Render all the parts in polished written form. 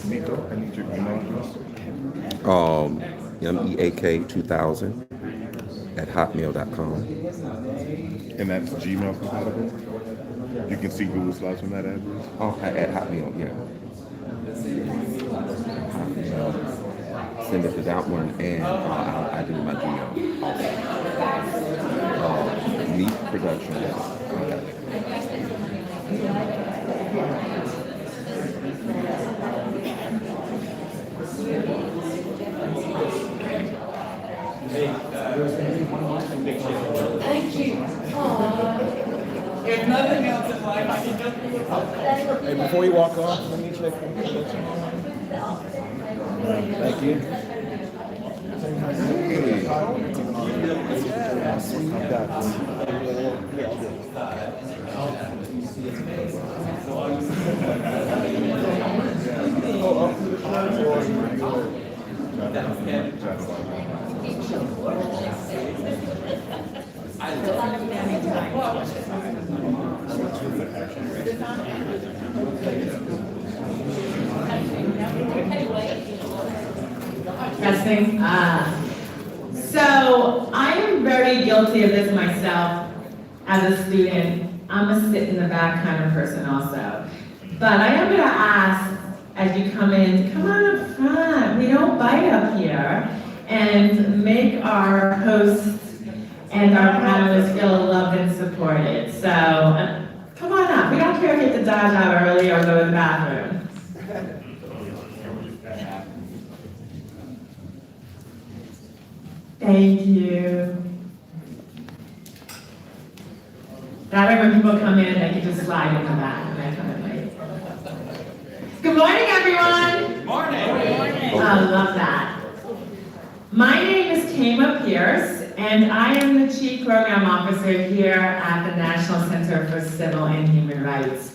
Nico, I need your email address. MEAK2000@hotmail.com. And that's Gmail compatible? You can see Google Slides from that address? Oh, at Hotmail, yeah. Send it to that one, and I do my Gmail also. Meak Productions. Thank you. If nothing else in life, I can help you with. Hey, before we walk off, let me check. Thank you. Testing. So I am very guilty of this myself as a student. I'm a sit in the back kind of person also. But I am gonna ask, as you come in, to come on up front. We don't bite up here, and make our hosts and our panelists feel loved and supported. So come on up. We don't care if you have to dodge out early or go to the bathroom. Thank you. That way when people come in, they can just slide in the back and they come in late. Good morning, everyone. Morning. I love that. My name is Kama Pierce, and I am the Chief Program Officer here at the National Center for Civil and Human Rights.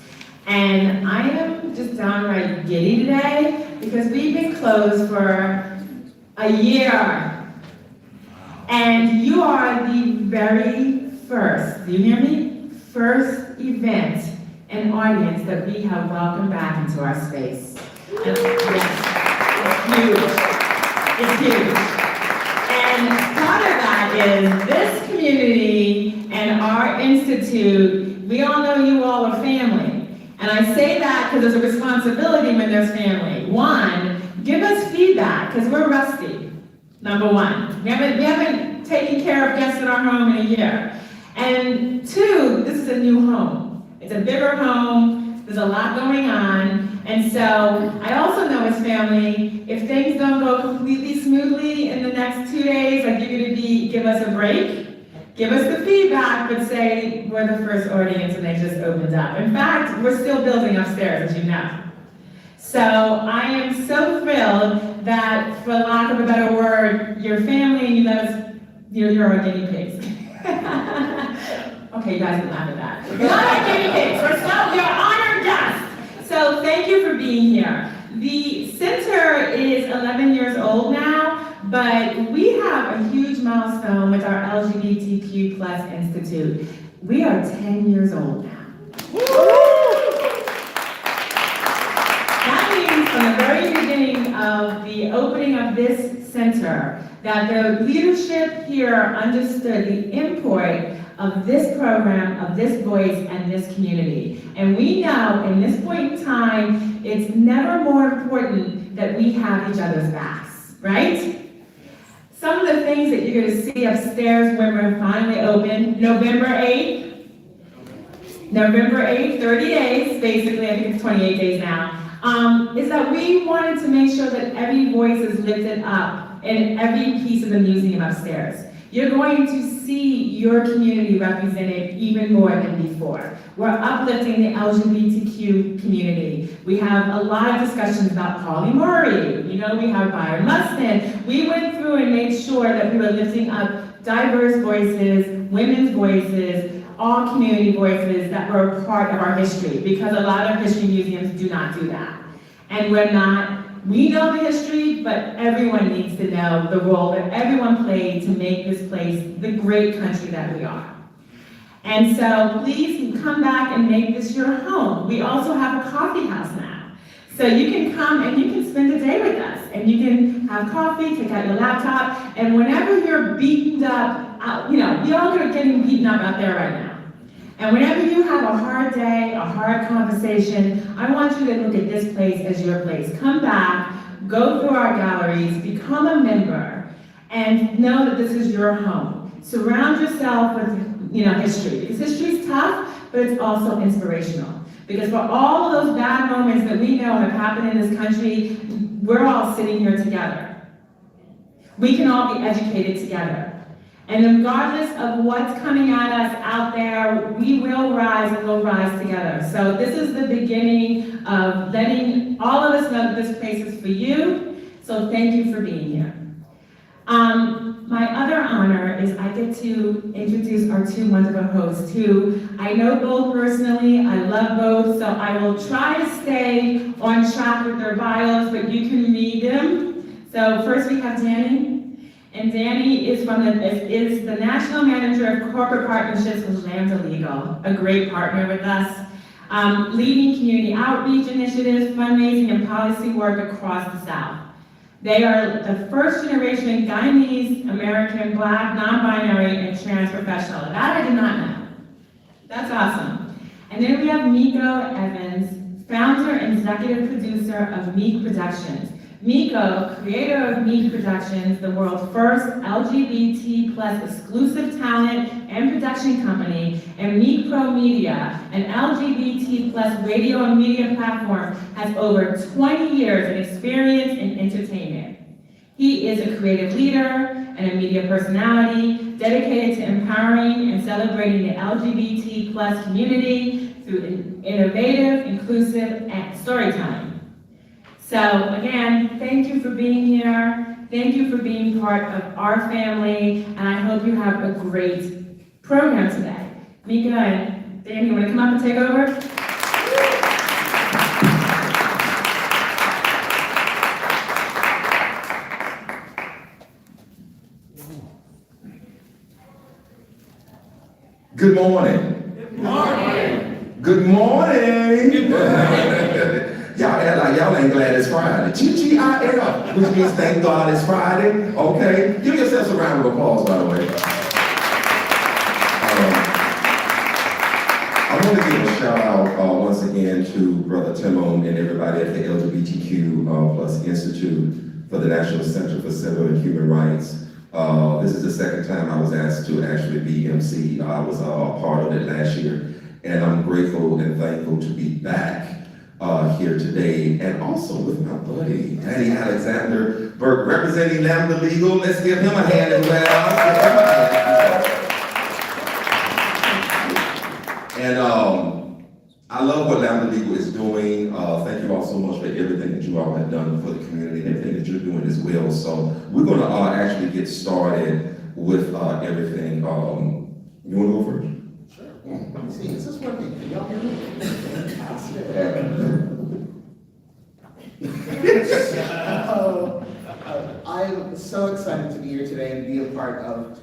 And I am just downright giddy today because we've been closed for a year. And you are the very first, do you hear me? First event and audience that we have welcomed back into our space. And yes, it's huge. And part of that is this community and our institute, we all know you all are family. And I say that because there's a responsibility when there's family. One, give us feedback, because we're rusty. Number one, we haven't taken care of guests in our home in a year. And two, this is a new home. It's a bigger home, there's a lot going on. And so I also know as family, if things don't go completely smoothly in the next 2 days, I give you to give us a break, give us the feedback, but say we're the first audience and they just opened up. In fact, we're still building upstairs, as you know. So I am so thrilled that, for lack of a better word, your family and you let us, you're our guinea pigs. Okay, you guys can laugh at that. You're not our guinea pigs, you're honored guests. So thank you for being here. The center is 11 years old now, but we have a huge milestone with our LGBTQ+ Institute. We are 10 years old now. That means from the very beginning of the opening of this center, that the leadership here understood the import of this program, of this voice, and this community. And we know in this point in time, it's never more important that we have each other's backs, right? Some of the things that you're gonna see upstairs when we're finally open, November 8th, 30 days, basically, I think it's 28 days now, is that we wanted to make sure that every voice is lifted up in every piece of the museum upstairs. You're going to see your community represented even more than before. We're uplifting the LGBTQ community. We have a lot of discussions about Polly Murray. You know, we have Byron Mustin. We went through and made sure that we were lifting up diverse voices, women's voices, all community voices that were a part of our history, because a lot of history museums do not do that. And we know the history, but everyone needs to know the role that everyone played to make this place the great country that we are. And so please come back and make this your home. We also have a coffee house now. So you can come and you can spend a day with us. And you can have coffee, take out your laptop, and whenever you're beaten up, we all are getting beaten up out there right now. And whenever you have a hard day, a hard conversation, I want you to look at this place as your place. Come back, go through our galleries, become a member, and know that this is your home. Surround yourself with history, because history is tough, but it's also inspirational. Because for all of those bad moments that we know have happened in this country, we're all sitting here together. We can all be educated together. And regardless of what's coming at us out there, we will rise and we'll rise together. So this is the beginning of letting all of us know that this place is for you. So thank you for being here. My other honor is I get to introduce our two wonderful hosts who I know both personally, I love both, so I will try to stay on track with their bios, but you can read them. So first we have Danny, and Danny is the National Manager of Corporate Partnerships with Lambda Legal, a great partner with us, leading community outreach initiatives, fundraising, and policy work across the South. They are the first generation Guyanese, American, Black, non-binary, and trans professional. That I did not know. That's awesome. And then we have Miko Evans, founder and executive producer of Meak Productions. Miko, creator of Meak Productions, the world's first LGBT+ exclusive talent and production company, and Meak Pro Media, an LGBT+ radio and media platform, has over 20 years of experience in entertainment. He is a creative leader and a media personality dedicated to empowering and celebrating the LGBT+ community through innovative, inclusive, and storytelling. So again, thank you for being here. Thank you for being part of our family, and I hope you have a great program today. Mika and Dan, you want to come up and take over? Good morning. Good morning. Good morning. Good morning. Y'all act like y'all ain't glad it's Friday. TGIF, which means thank God it's Friday. Okay? Give yourselves a round of applause, by the way. I want to give a shout out once again to Brother Timon and everybody at the LGBTQ plus Institute for the National Center for Civil and Human Rights. This is the second time I was asked to actually be MC. I was a part of it last year, and I'm grateful and thankful to be back here today, and also with my buddy, Danny Alexander Burke, representing Lambda Legal. Let's give him a hand as well. And I love what Lambda Legal is doing. Thank you all so much for everything that you all have done for the community and everything that you're doing as well. So we're going to actually get started with everything. You want to go first? Let me see, is this working? Can y'all hear me? I'm so excited to be here today and be a part of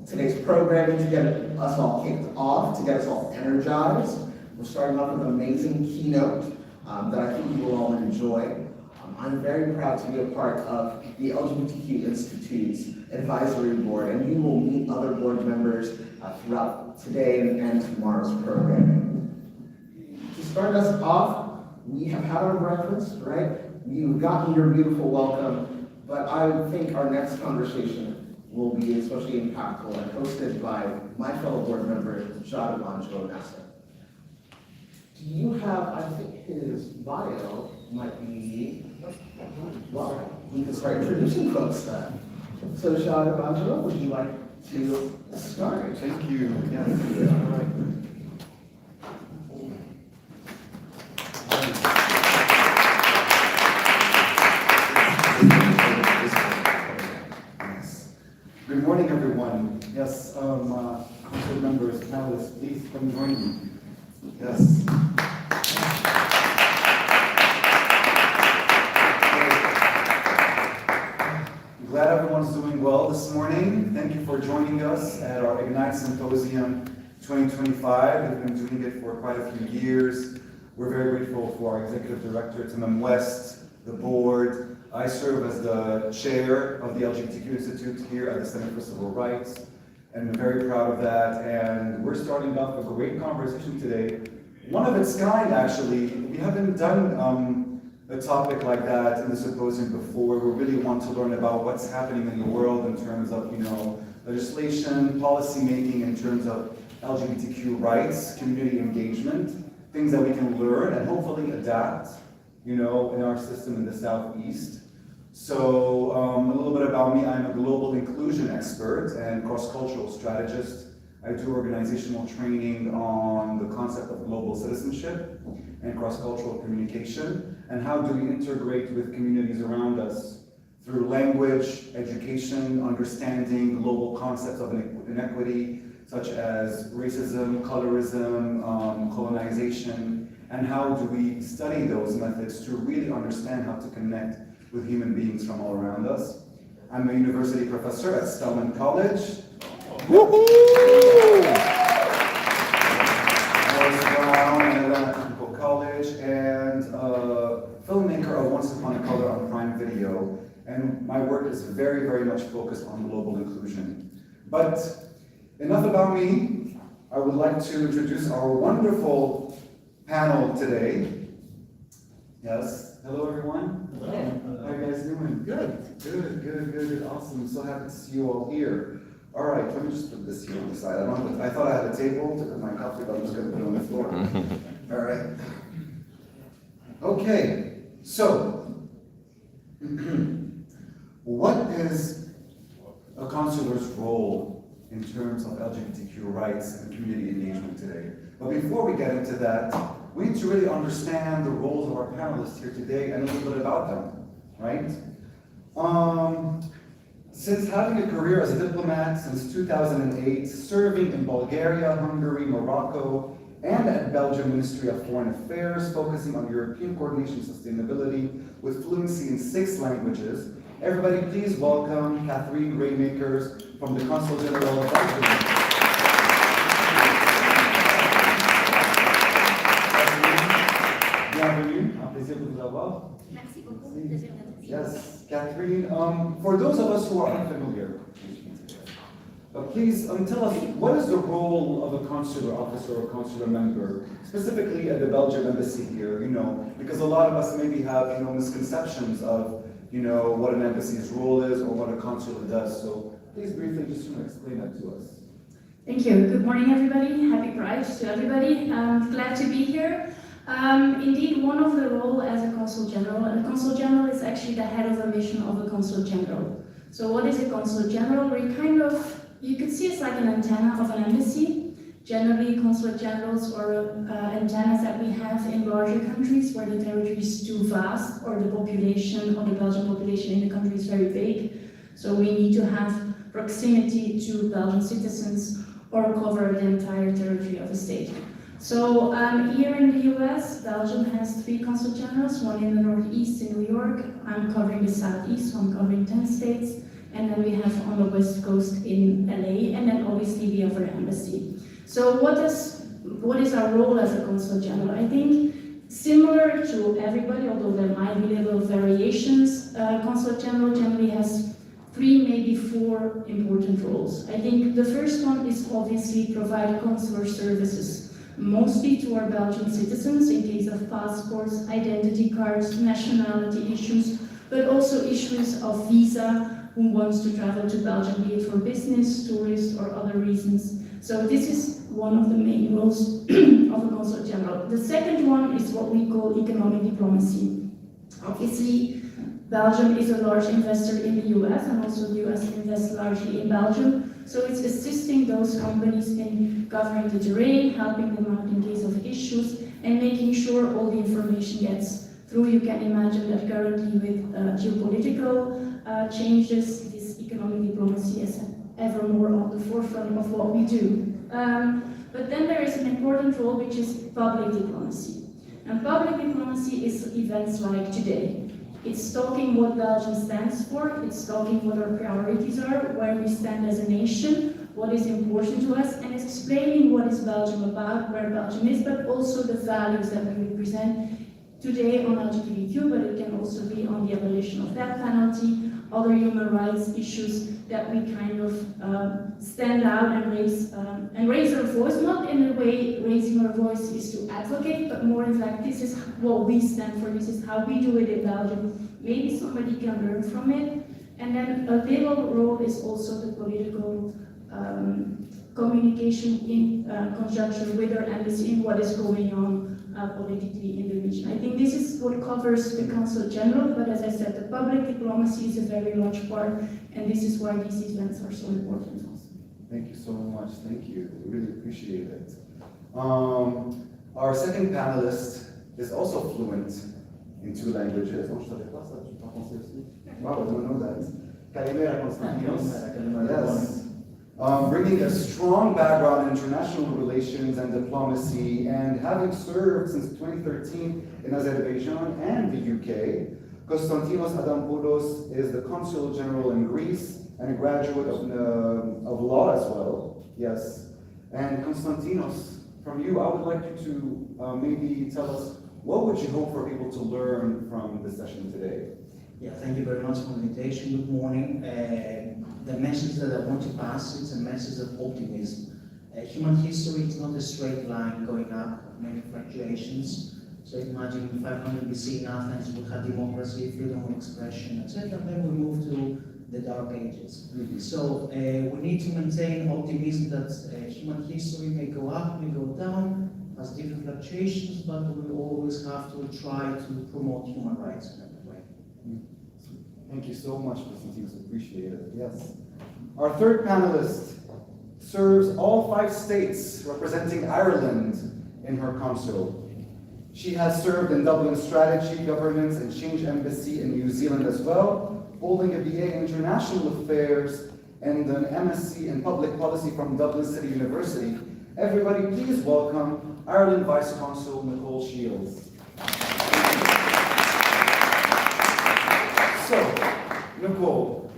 today's programming to get us all kicked off, to get us all energized. We're starting off with an amazing keynote that I think you will all enjoy. I'm very proud to be a part of the LGBTQ Institute's advisory board, and you will meet other board members throughout today and tomorrow's programming. To start us off, we have had our breakfast, right? You've gotten your beautiful welcome, but I think our next conversation will be especially impactful and hosted by my fellow board member, Jadavan Joe-Nessa. Do you have, I think his bio might be, well, we can start introducing folks then. So Jadavan Joe, would you like to start? Thank you. Yes. All right. Good morning, everyone. Yes, council members, panelists, please come join me. Yes. I'm glad everyone's doing well this morning. Thank you for joining us at our IGNYTE Symposium 2025. We've been doing it for quite a few years. We're very grateful for our executive director, Tim West, the board. I serve as the chair of the LGBTQ Institute here at the Center for Civil Rights, and I'm very proud of that. And we're starting off a great conversation today. One of its kind, actually. We haven't done a topic like that in the symposium before. We really want to learn about what's happening in the world in terms of, legislation, policy making in terms of LGBTQ rights, community engagement, things that we can learn and hopefully adapt, in our system in the Southeast. So a little bit about me. I'm a global inclusion expert and cross-cultural strategist. I do organizational training on the concept of global citizenship and cross-cultural communication, and how do we integrate with communities around us through language, education, understanding global concepts of inequity, such as racism, colorism, colonization, and how do we study those methods to really understand how to connect with human beings from all around us. I'm a university professor at Spelman College. Technical College, and a filmmaker of Once Upon a Color on Prime Video, and my work is very, very much focused on global inclusion. But enough about me. I would like to introduce our wonderful panel today. Yes, hello everyone. Hello. How are you guys doing? Good, awesome. So happy to see you all here. All right, let me just put this here on the side. I thought I had a table to put my coffee, but I'm just going to put it on the floor. All right. Okay, so what is a consular's role in terms of LGBTQ rights and community engagement today? But before we get into that, we need to really understand the roles of our panelists here today and a little bit about them, right? Since having a career as a diplomat since 2008, serving in Bulgaria, Hungary, Morocco, and at Belgium Ministry of Foreign Affairs, focusing on European coordination sustainability with fluency in 6 languages, everybody please welcome Catherine Raymakers from the Consul General of Belgium. Bienvenue, un plaisir de vous avoir. Merci beaucoup. Plaisir d'être ici. Yes, Catherine. For those of us who are unfamiliar, please tell us, what is the role of a consular officer or consular member, specifically at the Belgian embassy here? Because a lot of us maybe have misconceptions of what an embassy's role is or what a consular does. So please briefly just explain that to us. Thank you. Good morning, everybody. Happy Pride to everybody. Glad to be here. Indeed, one of the roles as a consul general, and a consul general is actually the head of a mission of a consul general. So what is a consul general? You could see it's like an antenna of an embassy. Generally, consulate generals or antennas that we have in larger countries where the territory is too vast or the population or the Belgian population in the country is very big. So we need to have proximity to Belgian citizens or cover the entire territory of a state. So here in the US, Belgium has 3 consul generals, one in the Northeast in New York. I'm covering the Southeast, so I'm covering 10 states. And then we have on the West Coast in LA, and then obviously we have our embassy. So what is our role as a consul general? I think similar to everybody, although there might be little variations, consul general generally has 3, maybe 4 important roles. I think the first one is obviously provide consular services, mostly to our Belgian citizens in case of passports, identity cards, nationality issues, but also issues of visa, who wants to travel to Belgium, be it for business, tourist, or other reasons. So this is one of the main roles of a consul general. The second one is what we call economic diplomacy. Obviously, Belgium is a large investor in the US, and also the US invests largely in Belgium. So it's assisting those companies in covering the terrain, helping them out in case of issues, and making sure all the information gets through. You can imagine that currently with geopolitical changes, this economic diplomacy is ever more on the forefront of what we do. But then there is an important role, which is public diplomacy. And public diplomacy is events like today. It's talking what Belgium stands for, it's talking what our priorities are, where we stand as a nation, what is important to us, and explaining what is Belgium about, where Belgium is, but also the values that we represent today on LGBTQ, but it can also be on the abolition of death penalty, other human rights issues that we kind of stand out and raise our voice, not in a way raising our voice is to advocate, but more in fact, this is what we stand for, this is how we do it in Belgium. Maybe somebody can learn from it. And then a little role is also the political communication in conjunction with our embassy in what is going on politically in the region. I think this is what covers the Council General, but as I said, the public diplomacy is a very large part, and this is why these events are so important to us. Thank you so much. Thank you. We really appreciate it. Our second panelist is also fluent in 2 languages. Wow, I don't know that. Kalimera Konstantinos. Yes. Bringing a strong background in international relations and diplomacy, and having served since 2013 in Azerbaijan and the UK, Konstantinos Adampoulos is the Consul General in Greece and a graduate of law as well. Yes. And Konstantinos, from you, I would like you to maybe tell us, what would you hope for people to learn from this session today? Yeah, thank you very much for the invitation. Good morning. The message that I want to pass is a message of optimism. Human history is not a straight line going up, many fluctuations. So imagine 500 BC in Athens, we had democracy, freedom of expression, etc. Then we move to the Dark Ages. So we need to maintain optimism that human history may go up, may go down, has different fluctuations, but we always have to try to promote human rights in that way. Thank you so much, Konstantinos. Appreciate it. Yes. Our third panelist serves all 5 states representing Ireland in her consul. She has served in Dublin Strategy, Governance and Change Embassy in New Zealand as well, holding a BA in International Affairs and an MSc in Public Policy from Dublin City University. Everybody, please welcome Ireland Vice Consul Nicole Shields. So, Nicole,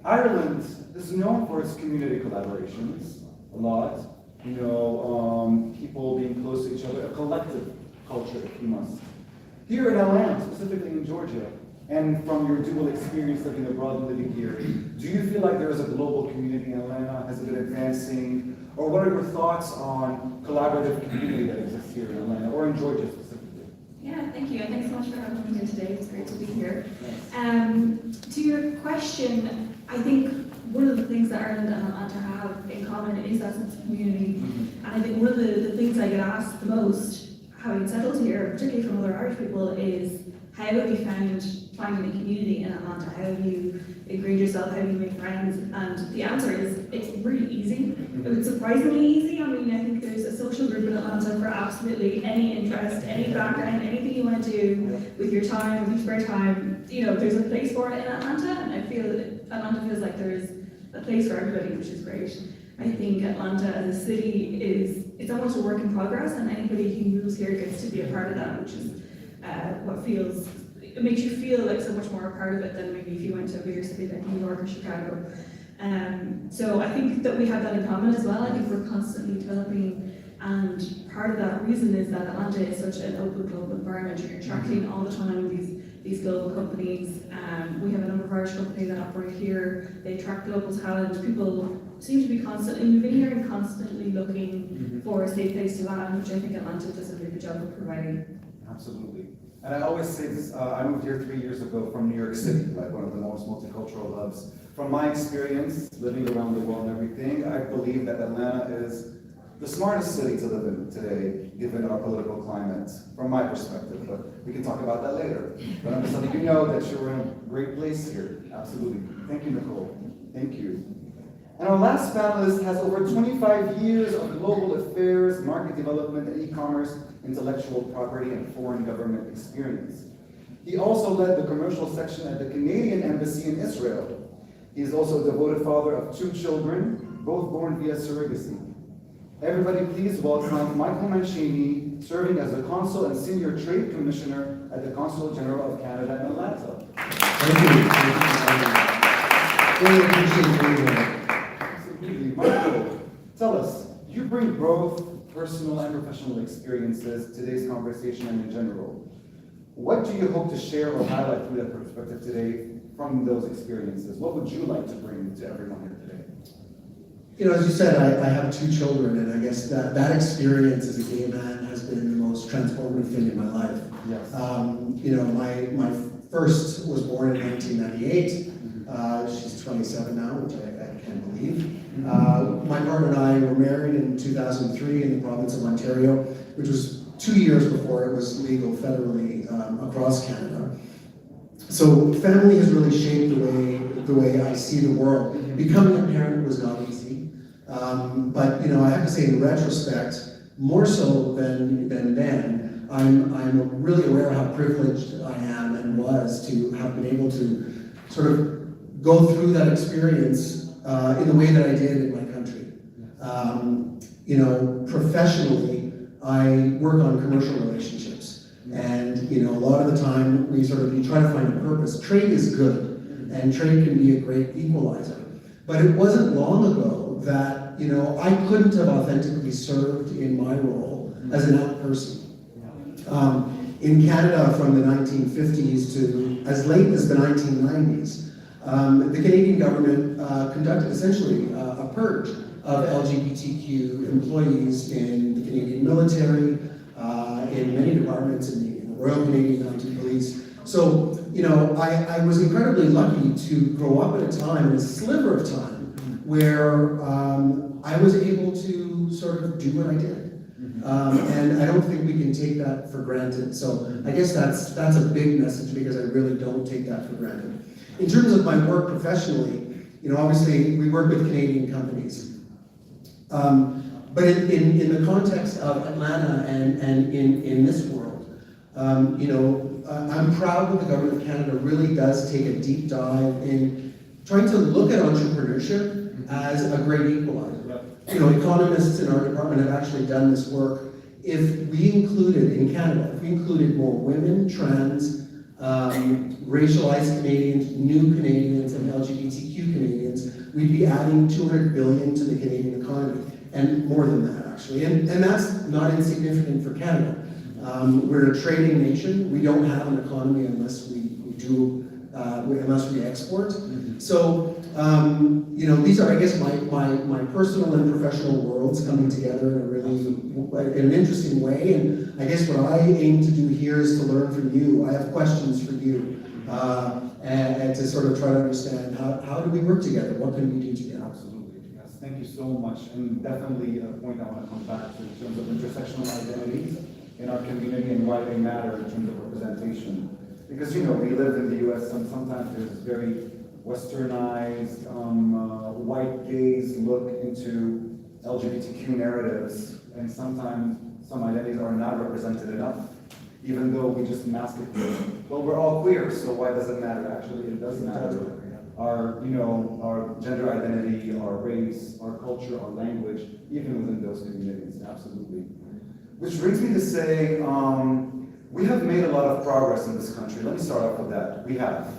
Ireland is known for its community collaborations a lot. You know, people being close to each other, a collective culture, if you must. Here in Atlanta, specifically in Georgia, and from your dual experience living abroad and living here, do you feel like there is a global community in Atlanta? Has it been advancing? Or what are your thoughts on collaborative community that exists here in Atlanta, or in Georgia specifically? Yeah, thank you, and thanks so much for having me here today. It's great to be here. To your question, I think one of the things that Ireland and Atlanta have in common is that sense of community. And I think one of the things I get asked the most, having settled here, particularly from other Irish people, is how have you found finding a community in Atlanta? How have you agreed yourself? How have you made friends? And the answer is, it's really easy. It's surprisingly easy. I mean, I think there's a social group in Atlanta for absolutely any interest, any background, anything you want to do with your time, with your spare time. You know, there's a place for it in Atlanta, and I feel that Atlanta feels like there is a place for everybody, which is great. I think Atlanta as a city it's almost a work in progress, and anybody who moves here gets to be a part of that, which is it makes you feel like so much more a part of it than maybe if you went to a bigger city like New York or Chicago. So I think that we have that in common as well. I think we're constantly developing, and part of that reason is that Atlanta is such an open global environment. You're attracting all the time these global companies. We have a number of Irish companies that operate here. They attract global talent. People seem to be constantly moving here and constantly looking for a safe place to land, which I think Atlanta does a really good job of providing. Absolutely. And I always say this, I moved here 3 years ago from New York City, like one of the most multicultural hubs. From my experience, living around the world and everything, I believe that Atlanta is the smartest city to live in today, given our political climate, from my perspective, but we can talk about that later. But I'm just letting you know that you're in a great place here. Absolutely. Thank you, Nicole. Thank you. And our last panelist has over 25 years of global affairs, market development, and e-commerce, intellectual property, and foreign government experience. He also led the commercial section at the Canadian Embassy in Israel. He is also a devoted father of 2 children, both born via surrogacy. Everybody please welcome Michael Mancini, serving as the Consul and Senior Trade Commissioner at the Consul General of Canada in Atlanta. Thank you. Really appreciate being here. Tell us, you bring both personal and professional experiences to today's conversation and in general. What do you hope to share or highlight through that perspective today from those experiences? What would you like to bring to everyone here today? You know, as you said, I have 2 children, and I guess that experience as a gay man has been the most transformative thing in my life. Yes. You know, my first was born in 1998. She's 27 now, which I can't believe. My partner and I were married in 2003 in the province of Ontario, which was 2 years before it was legal federally across Canada. So family has really shaped the way I see the world. Becoming a parent was not easy, but you know, I have to say in retrospect, more so than then, I'm really aware of how privileged I am and was to have been able to sort of go through that experience in the way that I did in my country. You know, professionally, I work on commercial relationships, and you know, a lot of the time we try to find a purpose. Trade is good, and trade can be a great equalizer. But it wasn't long ago that you know I couldn't have authentically served in my role as an out person. In Canada, from the 1950s to as late as the 1990s, the Canadian government conducted essentially a purge of LGBTQ employees in the Canadian military, in many departments, in the Royal Canadian Mounted Police. So, you know, I was incredibly lucky to grow up at a time, in a sliver of time, where I was able to sort of do what I did. And I don't think we can take that for granted. So I guess that's a big message, because I really don't take that for granted. In terms of my work professionally, you know, obviously we work with Canadian companies. But in the context of Atlanta and in this world, you know, I'm proud that the Government of Canada really does take a deep dive in trying to look at entrepreneurship as a great equalizer. You know, economists in our department have actually done this work. If we included, in Canada, if we included more women, trans, racialized Canadians, new Canadians, and LGBTQ Canadians, we'd be adding $200 billion to the Canadian economy, and more than that, actually. And that's not insignificant for Canada. We're a trading nation. We don't have an economy unless unless we export. So, you know, these are, I guess, my personal and professional worlds coming together in a really, in an interesting way. And I guess what I aim to do here is to learn from you. I have questions for you, and to sort of try to understand how do we work together? What can we do together? Absolutely, yes. Thank you so much. And definitely a point I want to come back to in terms of intersectional identities in our community and why they matter in terms of representation. Because, you know, we live in the US, and sometimes there's this very westernized, white gaze look into LGBTQ narratives, and sometimes some identities are not represented enough, even though we just mask it. Well, we're all queer, so why does it matter? Actually, it does matter. Our, you know, our gender identity, our race, our culture, our language, even within those communities, absolutely. Which brings me to say, we have made a lot of progress in this country. Let me start off with that. We have,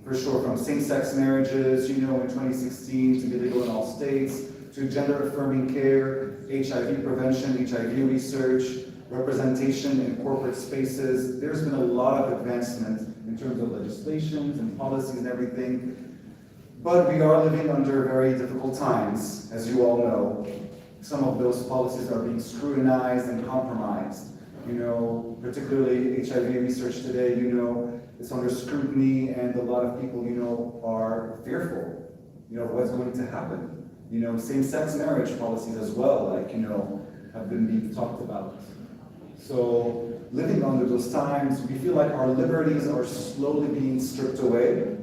for sure, from same-sex marriages, you know, in 2016 to be legal in all states, to gender-affirming care, HIV prevention, HIV research, representation in corporate spaces. There's been a lot of advancement in terms of legislations and policies and everything. But we are living under very difficult times, as you all know. Some of those policies are being scrutinized and compromised. You know, particularly HIV research today, you know, it's under scrutiny, and a lot of people, you know, are fearful, you know, what's going to happen. You know, same-sex marriage policies as well, like, you know, have been being talked about. So, living under those times, we feel like our liberties are slowly being stripped away,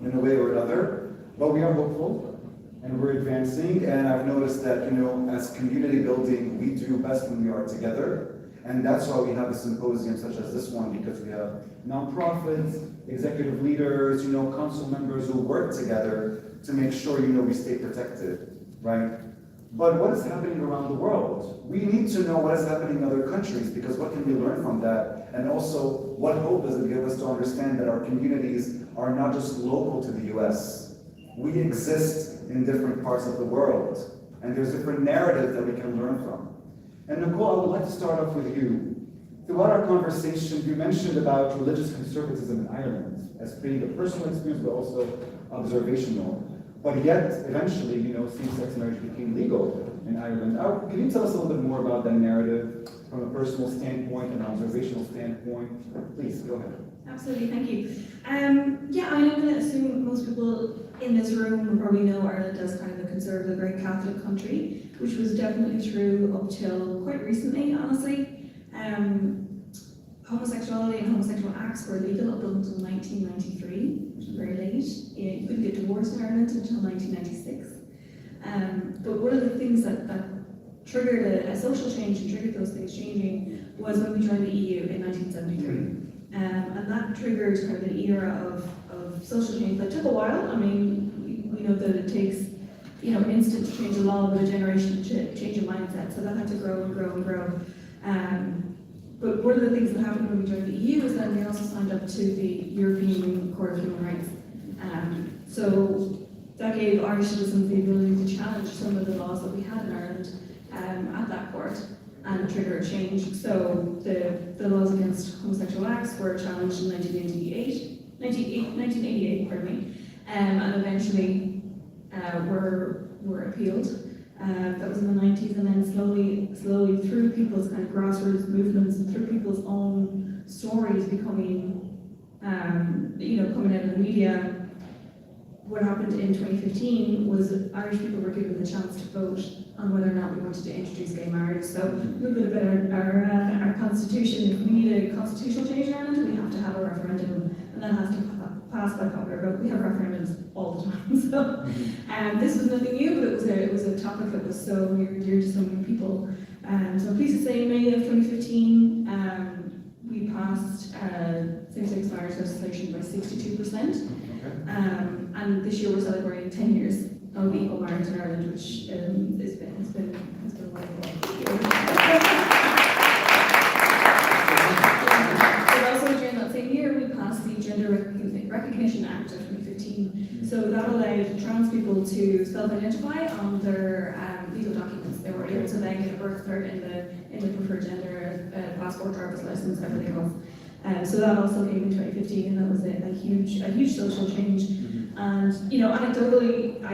in a way or another, but we are hopeful, and we're advancing, and I've noticed that, you know, as community building, we do best when we are together. And that's why we have a symposium such as this one, because we have nonprofits, executive leaders, you know, council members who work together to make sure, you know, we stay protected, right? But what is happening around the world? We need to know what is happening in other countries, because what can we learn from that? And also, what hope does it give us to understand that our communities are not just local to the US? We exist in different parts of the world. And there's different narratives that we can learn from. And Nicole, I would like to start off with you. Throughout our conversation, you mentioned about religious conservatism in Ireland as being a personal experience, but also observational. But yet, eventually, same-sex marriage became legal in Ireland. Can you tell us a little bit more about that narrative from a personal standpoint and observational standpoint? Please, go ahead. Absolutely, thank you. I'm going to assume most people in this room probably know Ireland as kind of a conservative, very Catholic country, which was definitely true up till quite recently, honestly. Homosexuality and homosexual acts were legal up until 1993, which is very late. You couldn't get divorced in Ireland until 1996. But one of the things that triggered a social change and triggered those things changing was when we joined the EU in 1973. And that triggered kind of an era of social change that took a while. I mean, we know that it takes, instant to change a law, but a generation to change a mindset. So that had to grow and grow and grow. But one of the things that happened when we joined the EU is that we also signed up to the European Court of Human Rights. So that gave Irish citizens the ability to challenge some of the laws that we had in Ireland at that court and trigger a change. So the laws against homosexual acts were challenged in 1988, pardon me, and eventually were appealed. That was in the 90s, and then slowly through people's kind of grassroots movements and through people's own stories becoming, coming out of the media. What happened in 2015 was Irish people were given the chance to vote on whether or not we wanted to introduce gay marriage. So a little bit about our constitution. If we need a constitutional change in Ireland, we have to have a referendum, and that has to pass by popular vote. We have referendums all the time. So this was nothing new, but it was a topic that was so near and dear to so many people. So I'm pleased to say in May of 2015, we passed same-sex marriage legislation by 62%. And this year we're celebrating 10 years of equal marriage in Ireland, which has been wonderful. But also during that same year, we passed the Gender Recognition Act of 2015. So that allowed trans people to self-identify on their legal documents. They were able to then get a birth cert in the preferred gender, passport, driver's license, everything else. So that also came in 2015, and that was a huge social change. And anecdotally, I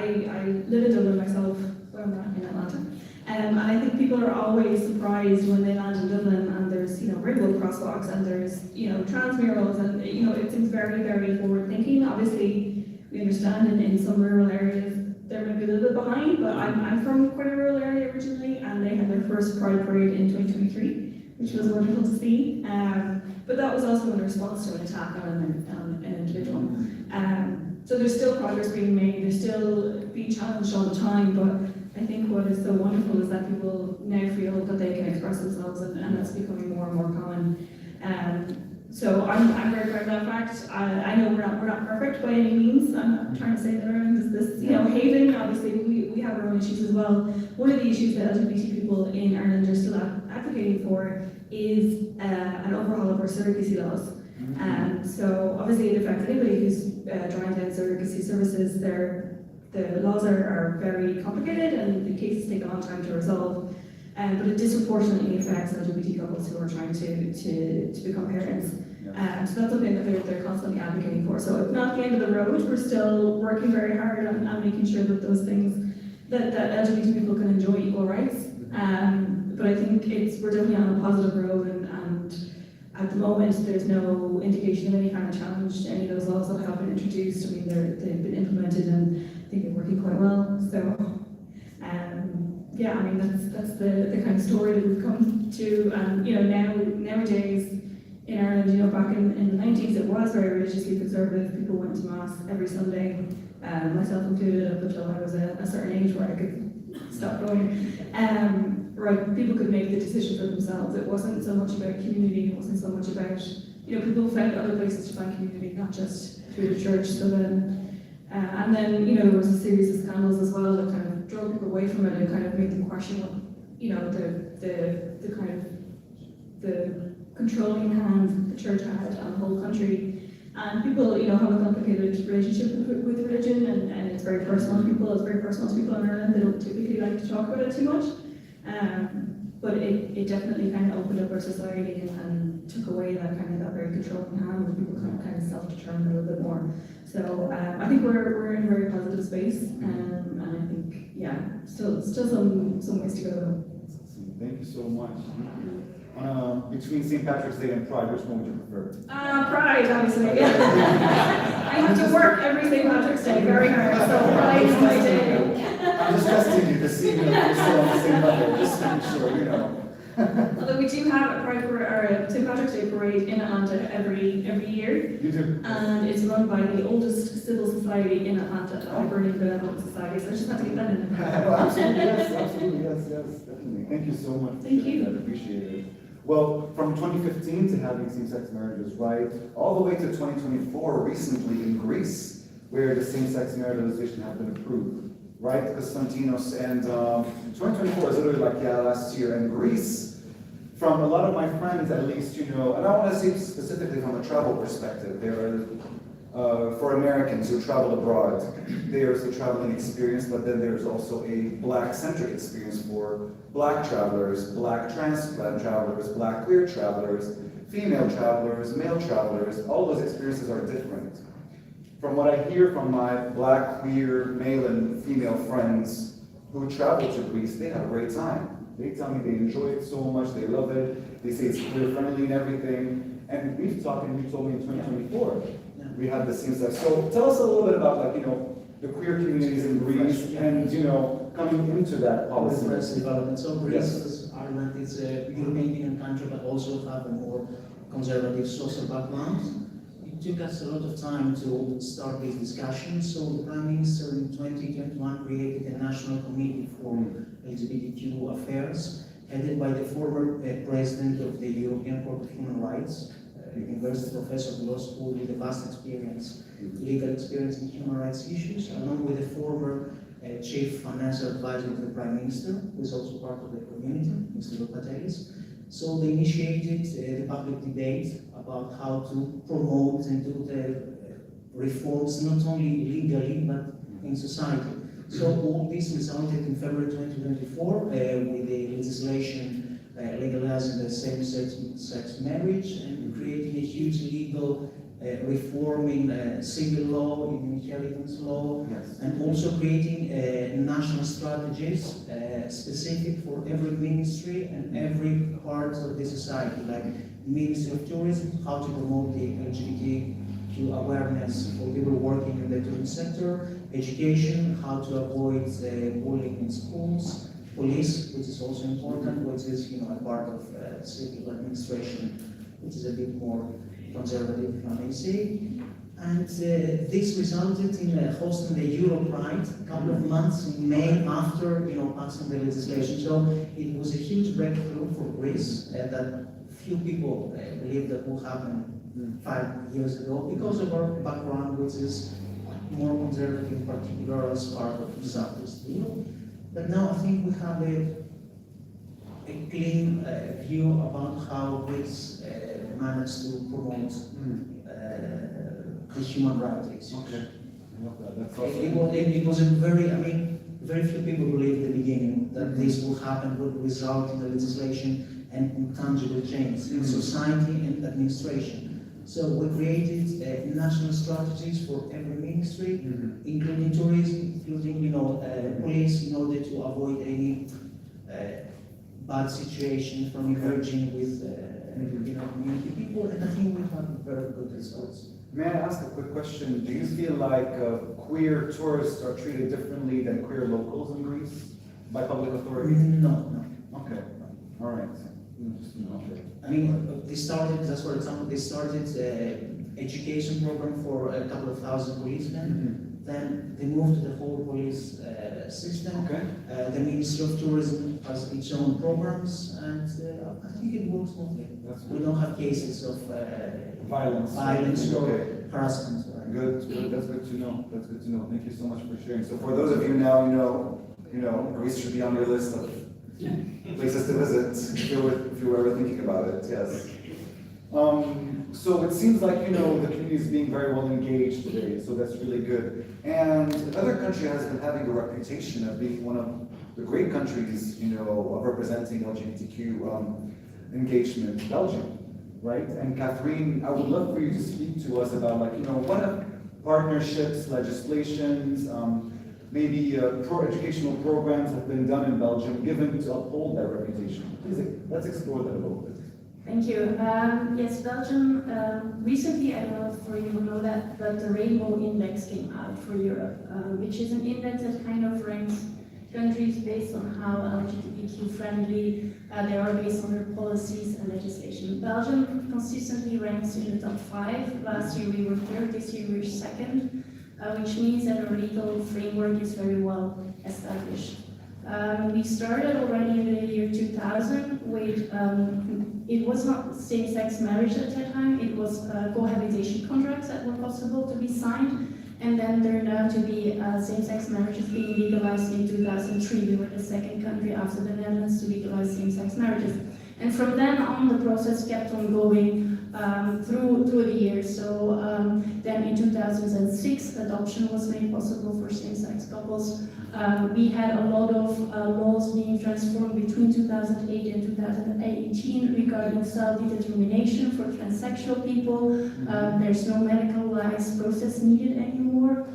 live in Dublin myself, well, I'm not in Atlanta. And I think people are always surprised when they land in Dublin and there's, rainbow crosswalks and there's, trans murals, and, it seems very, very forward thinking. Obviously, we understand in some rural areas they're maybe a little bit behind, but I'm from quite a rural area originally, and they had their first Pride Parade in 2023, which was wonderful to see. But that was also in response to an attack on an individual. So there's still progress being made, there's still being challenged all the time, but I think what is so wonderful is that people now feel that they can express themselves, and that's becoming more and more common. So I'm very proud of that fact. I know we're not perfect by any means. I'm not trying to say that Ireland is this, haven. Obviously, we have our own issues as well. One of the issues that LGBT people in Ireland are still advocating for is an overhaul of our surrogacy laws. So obviously it affects anybody who's drawing down surrogacy services. The laws are very complicated and the cases take a long time to resolve. But it disproportionately affects LGBT couples who are trying to become parents. So that's something that they're constantly advocating for. So it's not the end of the road. We're still working very hard on making sure that those things, that LGBT people can enjoy equal rights. But I think we're definitely on a positive road, and at the moment there's no indication of any kind of challenge to any of those laws that have been introduced. I mean, they've been implemented and I think they're working quite well. So yeah, I mean that's the kind of story that we've come to. And nowadays in Ireland, back in the 90s it was very religiously conservative. People went to mass every Sunday, myself included, up until I was a certain age where I could stop going. Right, people could make the decision for themselves. It wasn't so much about community, it wasn't so much about, people found other places to find community, not just through the church. So then, and then, there was a series of scandals as well that kind of drove people away from it and kind of made them question what, the kind of, the controlling hand the church had on the whole country. And people, have a complicated relationship with religion, and it's very personal to people. It's very personal to people in Ireland. They don't typically like to talk about it too much. But it definitely kind of opened up our society and took away that very controlling hand, where people kind of self-determine a little bit more. So I think we're in a very positive space, and I think still some ways to go. Thank you so much. Between St. Patrick's Day and Pride, which one would you prefer? Pride, obviously. I have to work every St. Patrick's Day very hard, so Pride is my day. I'm just testing you to see if you're still on the same level, just to make sure, Although we do have a Pride or a St. Patrick's Day parade in Atlanta every year. You do? And it's run by the oldest civil society in Atlanta, the Hibernian Benevolent Society, so I just have to get that in. Absolutely, yes, definitely. Thank you so much. Thank you. I appreciate it. Well, from 2015 to having same-sex marriages, right, all the way to 2024, recently in Greece, where the same-sex marriage legislation has been approved, right? Konstantinos, and 2024 is literally like, last year, and Greece, from a lot of my friends at least, and I want to say specifically from a travel perspective, there are, for Americans who travel abroad, there's a traveling experience, but then there's also a Black-centric experience for Black travelers, Black transplant travelers, Black queer travelers, female travelers, male travelers. All those experiences are different. From what I hear from my Black, queer, male and female friends who travel to Greece, they have a great time. They tell me they enjoy it so much, they love it, they say it's queer-friendly and everything. And we've talked, and you told me in 2024, we had the same stuff. So tell us a little bit about, the queer communities in Greece and, coming into that policy. Development. So Greece, as Ireland, is a European Union country, but also have a more conservative social background. It took us a lot of time to start these discussions. So the Prime Minister in 2021 created a national committee for LGBTQ affairs, headed by the former president of the European Court of Human Rights, university professor of law school with a vast experience, legal experience in human rights issues, along with the former chief financial advisor of the Prime Minister, who is also part of the community, Mr. Lopatelis. So they initiated the public debate about how to promote and do the reforms, not only legally, but in society. So all this resulted in February 2024 with the legislation legalizing the same-sex marriage and creating a huge legal reform in civil law, in inheritance law, and also creating national strategies specific for every ministry and every part of the society, like Ministry of Tourism, how to promote the LGBTQ awareness for people working in the tourism sector, education, how to avoid bullying in schools, police, which is also important, which is a part of civil administration, which is a bit more conservative, if I may say. And this resulted in hosting the Euro Pride a couple of months in May after passing the legislation. So it was a huge breakthrough for Greece that few people believe that will happen 5 years ago because of our background, which is more conservative, in particular as part of the Southeast Europe. But now I think we have a clean view about how Greece managed to promote the human rights issues. Okay. That's It was a very few people believed at the beginning that this will happen, would result in the legislation and in tangible change in society and administration. So we created national strategies for every ministry, including tourism, including police, in order to avoid any bad situation from emerging with community people, and I think we have very good results. May I ask a quick question? Do you feel like queer tourists are treated differently than queer locals in Greece by public authorities? No. Okay. All right. I mean, that's for example, they started education program for a couple of thousand policemen. Then they moved to the whole police system. Okay. The Ministry of Tourism has its own programs, and I think it works smoothly. We don't have cases of violence or harassment. Good. That's good to know. Thank you so much for sharing. So for those of you now, Greece should be on your list of places to visit if you were ever thinking about it. Yes. So it seems like, the community is being very well engaged today, so that's really good. And another country has been having a reputation of being one of the great countries, of representing LGBTQ engagement, Belgium, right? And Catherine, I would love for you to speak to us about, what partnerships, legislations, maybe educational programs have been done in Belgium given to uphold that reputation. Please, let's explore that a little bit. Thank you. Yes, Belgium, recently, I don't know if you know that, but the Rainbow Index came out for Europe, which is an index that kind of ranks countries based on how LGBTQ friendly they are based on their policies and legislation. Belgium consistently ranks in the top 5. Last year we were 3rd, this year we're 2nd, which means that our legal framework is very well established. We started already in the year 2000 with, it was not same-sex marriage at that time, it was cohabitation contracts that were possible to be signed, and then turned out to be same-sex marriages being legalized in 2003. We were the 2nd country after the Netherlands to legalize same-sex marriages. And from then on, the process kept on going through the years. So then in 2006, adoption was made possible for same-sex couples. We had a lot of laws being transformed between 2008 and 2018 regarding self-determination for transsexual people. There's no medicalized process needed anymore.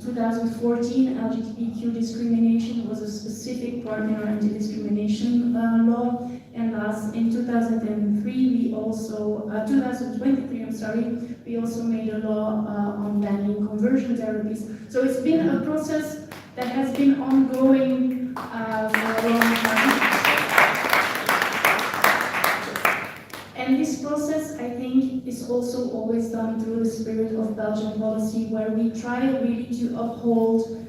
2014, LGBTQ discrimination was a specific part in our anti-discrimination law. And in 2023, 2023, we also made a law on banning conversion therapies. So it's been a process that has been ongoing for a long time. And this process, I think, is also always done through the spirit of Belgian policy, where we try really to uphold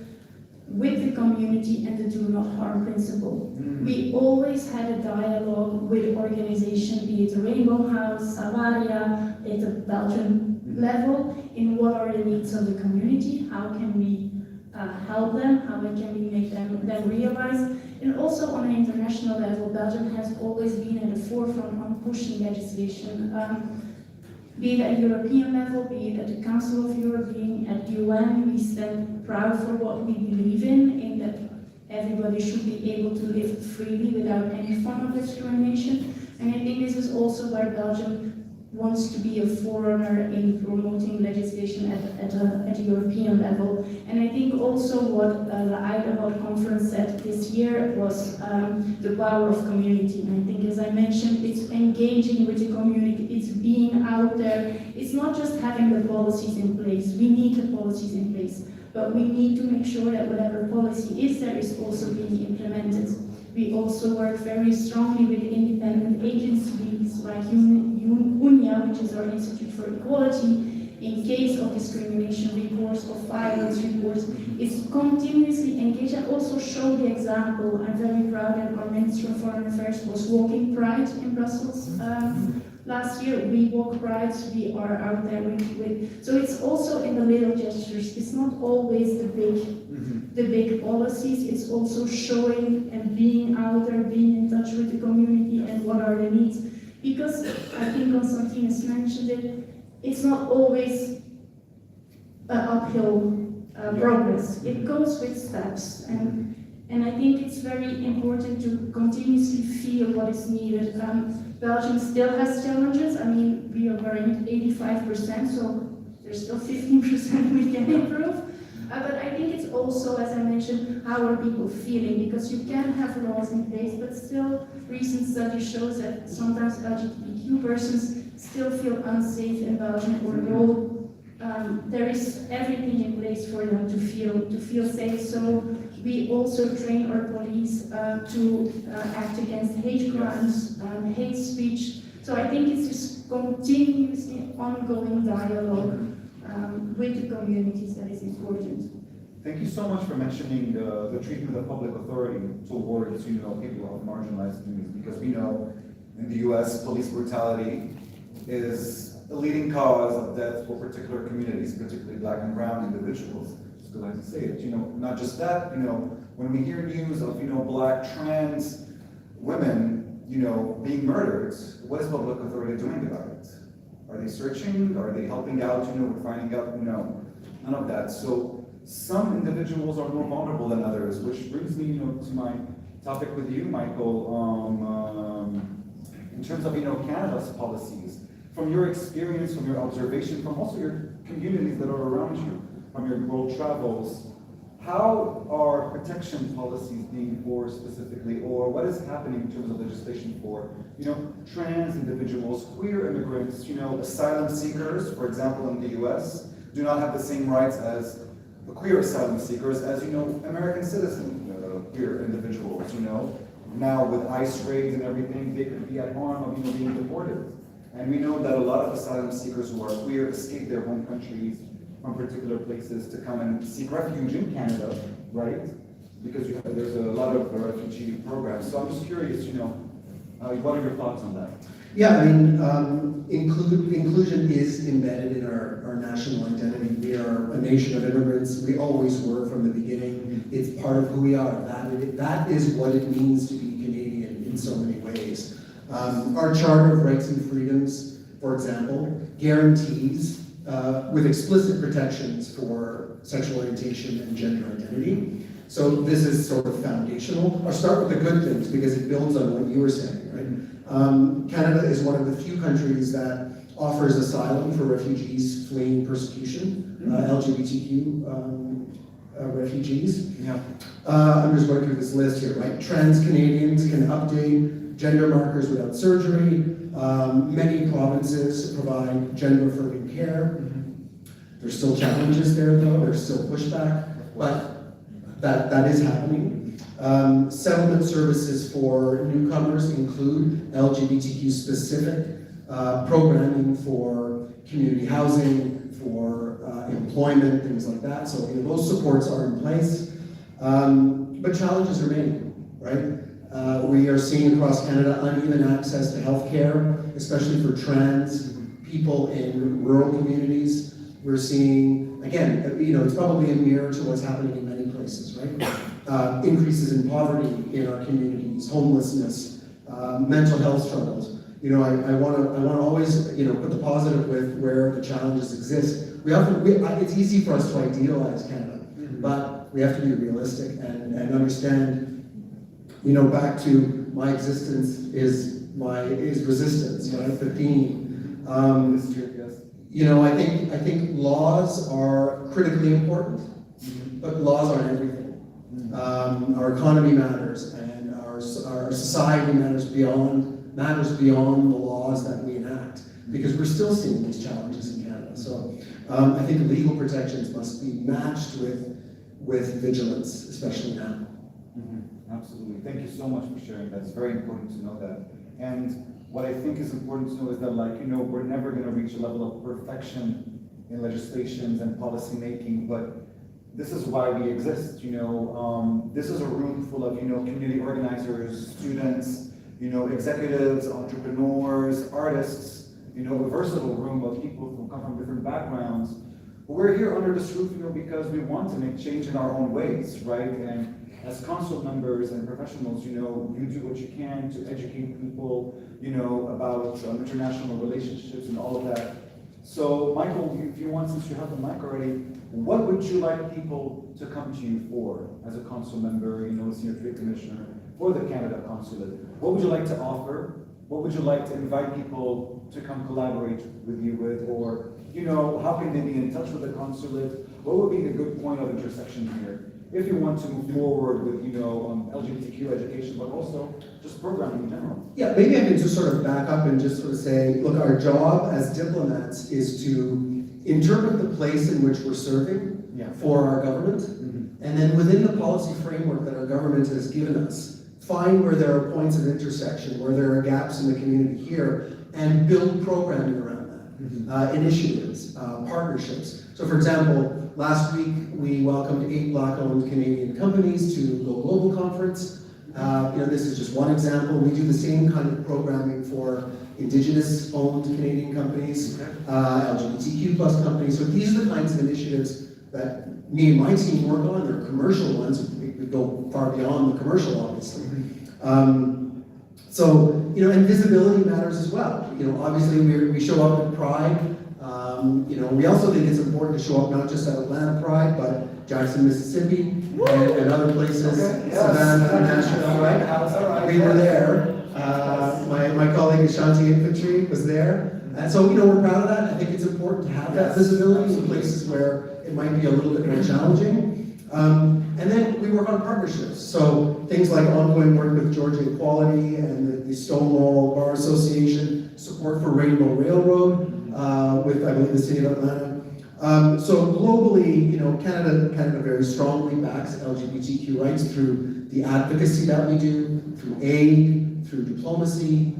with the community and the do not harm principle. We always had a dialogue with organizations, be it the Rainbow House, Savaria, at the Belgian level, in what are the needs of the community, how can we help them, how can we make them realize. And also on an international level, Belgium has always been at the forefront on pushing legislation. Be it at European level, be it at the Council of Europe, being at the UN, we stand proud for what we believe in that everybody should be able to live freely without any form of discrimination. And I think this is also where Belgium wants to be a forerunner in promoting legislation at a European level. And I think also what the Idaho conference said this year was the power of community. And I think, as I mentioned, it's engaging with the community, it's being out there. It's not just having the policies in place. We need the policies in place, but we need to make sure that whatever policy is there is also being implemented. We also work very strongly with independent agencies like IGNYTE, which is our Institute for Equality, in case of discrimination reports or violence reports. It's continuously engaged and also show the example. I'm very proud that our Minister of Foreign Affairs was walking Pride in Brussels. Last year, we walk Pride, we are out there with. So it's also in the little gestures. It's not always the big policies. It's also showing and being out there, being in touch with the community and what are the needs. Because I think Constantinos mentioned it, it's not always an uphill progress. It goes with steps. And I think it's very important to continuously feel what is needed. Belgium still has challenges. I mean, we are ranked 85%, so there's still 15% we can improve. But I think it's also, as I mentioned, how are people feeling? Because you can have laws in place, but still, recent study shows that sometimes LGBTQ persons still feel unsafe in Belgium, although there is everything in place for them to feel safe. So we also train our police to act against hate crimes, hate speech. So I think it's just continuously ongoing dialogue with the communities that is important. Thank you so much for mentioning the treatment of public authority towards people who are marginalized communities, because we know in the US police brutality is a leading cause of death for particular communities, particularly Black and brown individuals. Still like to say it. Not just that, when we hear news of Black trans women being murdered, what is public authority doing about it? Are they searching? Are they helping out, with finding out? No, none of that. So some individuals are more vulnerable than others, which brings me, to my topic with you, Michael, in terms of, Canada's policies. From your experience, from your observation, from also your communities that are around you, from your world travels, how are protection policies being enforced specifically, or what is happening in terms of legislation for, trans individuals, queer immigrants, asylum seekers, for example, in the US, do not have the same rights as the queer asylum seekers as, American citizen queer individuals, Now with ICE raids and everything, they could be at harm of, being deported. And we know that a lot of asylum seekers who are queer escape their home countries from particular places to come and seek refuge in Canada, right? Because there's a lot of refugee programs. So I'm just curious, what are your thoughts on that? Yeah, I mean, inclusion is embedded in our national identity. We are a nation of immigrants. We always were from the beginning. It's part of who we are. That is what it means to be Canadian in so many ways. Our Charter of Rights and Freedoms, for example, guarantees with explicit protections for sexual orientation and gender identity. So this is sort of foundational. I'll start with the good things because it builds on what you were saying, right? Canada is one of the few countries that offers asylum for refugees fleeing persecution, LGBTQ refugees. Yeah. I'm just going through this list here, right? Trans Canadians can update gender markers without surgery. Many provinces provide gender-affirming care. There's still challenges there, though. There's still pushback, but that is happening. Settlement services for newcomers include LGBTQ-specific programming for community housing, for employment, things like that. So those supports are in place, but challenges remain, right? We are seeing across Canada uneven access to healthcare, especially for trans people in rural communities. We're seeing, again, it's probably a mirror to what's happening in many places, right? Increases in poverty in our communities, homelessness, mental health struggles. I want to always, put the positive with where the challenges exist. It's easy for us to idealize Canada, but we have to be realistic and understand. Back to my existence is resistance, right? The theme. I think laws are critically important, but laws aren't everything. Our economy matters, and our society matters beyond the laws that we enact, because we're still seeing these challenges in Canada. So I think legal protections must be matched with vigilance, especially now. Absolutely. Thank you so much for sharing that. It's very important to know that. And what I think is important to know is that, we're never going to reach a level of perfection in legislations and policy making, but this is why we exist. This is a room full of, community organizers, students, executives, entrepreneurs, artists, a versatile room of people who come from different backgrounds. But we're here under this roof, because we want to make change in our own ways, right? And as council members and professionals, you do what you can to educate people, about international relationships and all of that. So, Michael, if you want, since you have the mic already, what would you like people to come to you for as a council member, senior trade commissioner for the Canada Consulate? What would you like to offer? What would you like to invite people to come collaborate with you with? Or, how can they be in touch with the consulate? What would be the good point of intersection here? If you want to move forward with, LGBTQ education, but also just programming in general. Yeah, maybe I can just sort of back up and just sort of say, look, our job as diplomats is to interpret the place in which we're serving for our government, and then within the policy framework that our government has given us, find where there are points of intersection, where there are gaps in the community here, and build programming around that. Initiatives, partnerships. So for example, last week we welcomed 8 Black-owned Canadian companies to Go Global Conference. This is just one example. We do the same kind of programming for Indigenous-owned Canadian companies, LGBTQ+ companies. So these are the kinds of initiatives that me and my team work on. They're commercial ones. We go far beyond the commercial, obviously. So, you know, and visibility matters as well. You know, obviously we show up at Pride. You know, we also think it's important to show up not just at Atlanta Pride, but Jackson, Mississippi, and other places, Okay, yes. Savannah, Nashville, right? We were there. My colleague Ashanti Infantry was there. And so, you know, we're proud of that. I think it's important to have that visibility in places where it might be a little bit more challenging. And then we work on partnerships. So things like ongoing work with Georgia Equality and the Stonewall Bar Association, support for Rainbow Railroad with, I believe, the city of Atlanta. So globally, you know, Canada very strongly backs LGBTQ rights through the advocacy that we do, through aid, through diplomacy.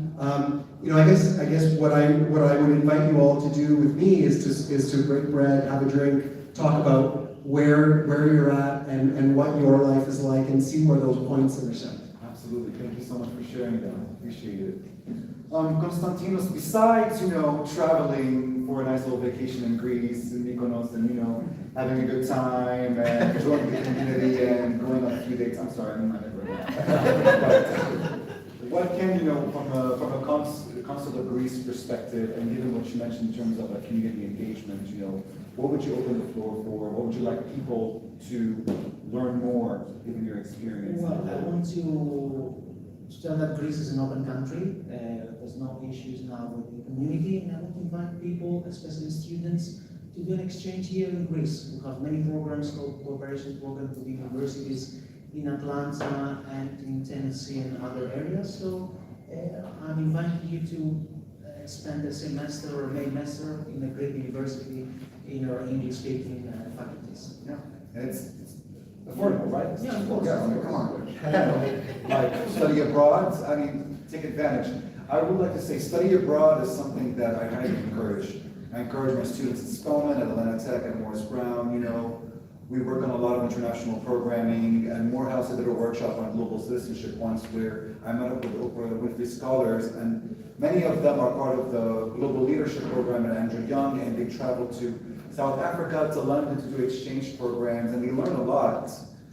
You know, I guess what I would invite you all to do with me is to break bread, have a drink, talk about where you're at and what your life is like, and see where those points intersect. Absolutely. Thank you so much for sharing that. Appreciate it. Konstantinos, besides, you know, traveling for a nice little vacation in Greece and Mykonos and, you know, having a good time and enjoying the community and going on a few dates, I'm sorry, I'm not what can, you know, from a Consul of Greece perspective, and given what you mentioned in terms of a community engagement, you know, what would you open the floor for? What would you like people to learn more, given your experience? Well, I want to tell that Greece is an open country. There's no issues now with the community, and I want to invite people, especially students, to do an exchange here in Greece. We have many programs called cooperation programs with universities in Atlanta and in Tennessee and other areas. So I'm inviting you to spend a semester or a semester in a great university in our English-speaking faculties. Yeah, and it's affordable, right? Yeah, of course. Yeah, I mean, come on. Like, study abroad, I mean, take advantage. I would like to say study abroad is something that I highly encourage. I encourage my students at Spelman, at Atlanta Tech, at Morris Brown, you know. We work on a lot of international programming, and Morehouse did a workshop on global citizenship once where I met up with Oprah Winfrey scholars, and many of them are part of the Global Leadership Program at Andrew Young, and they travel to South Africa, to London to do exchange programs, and they learn a lot.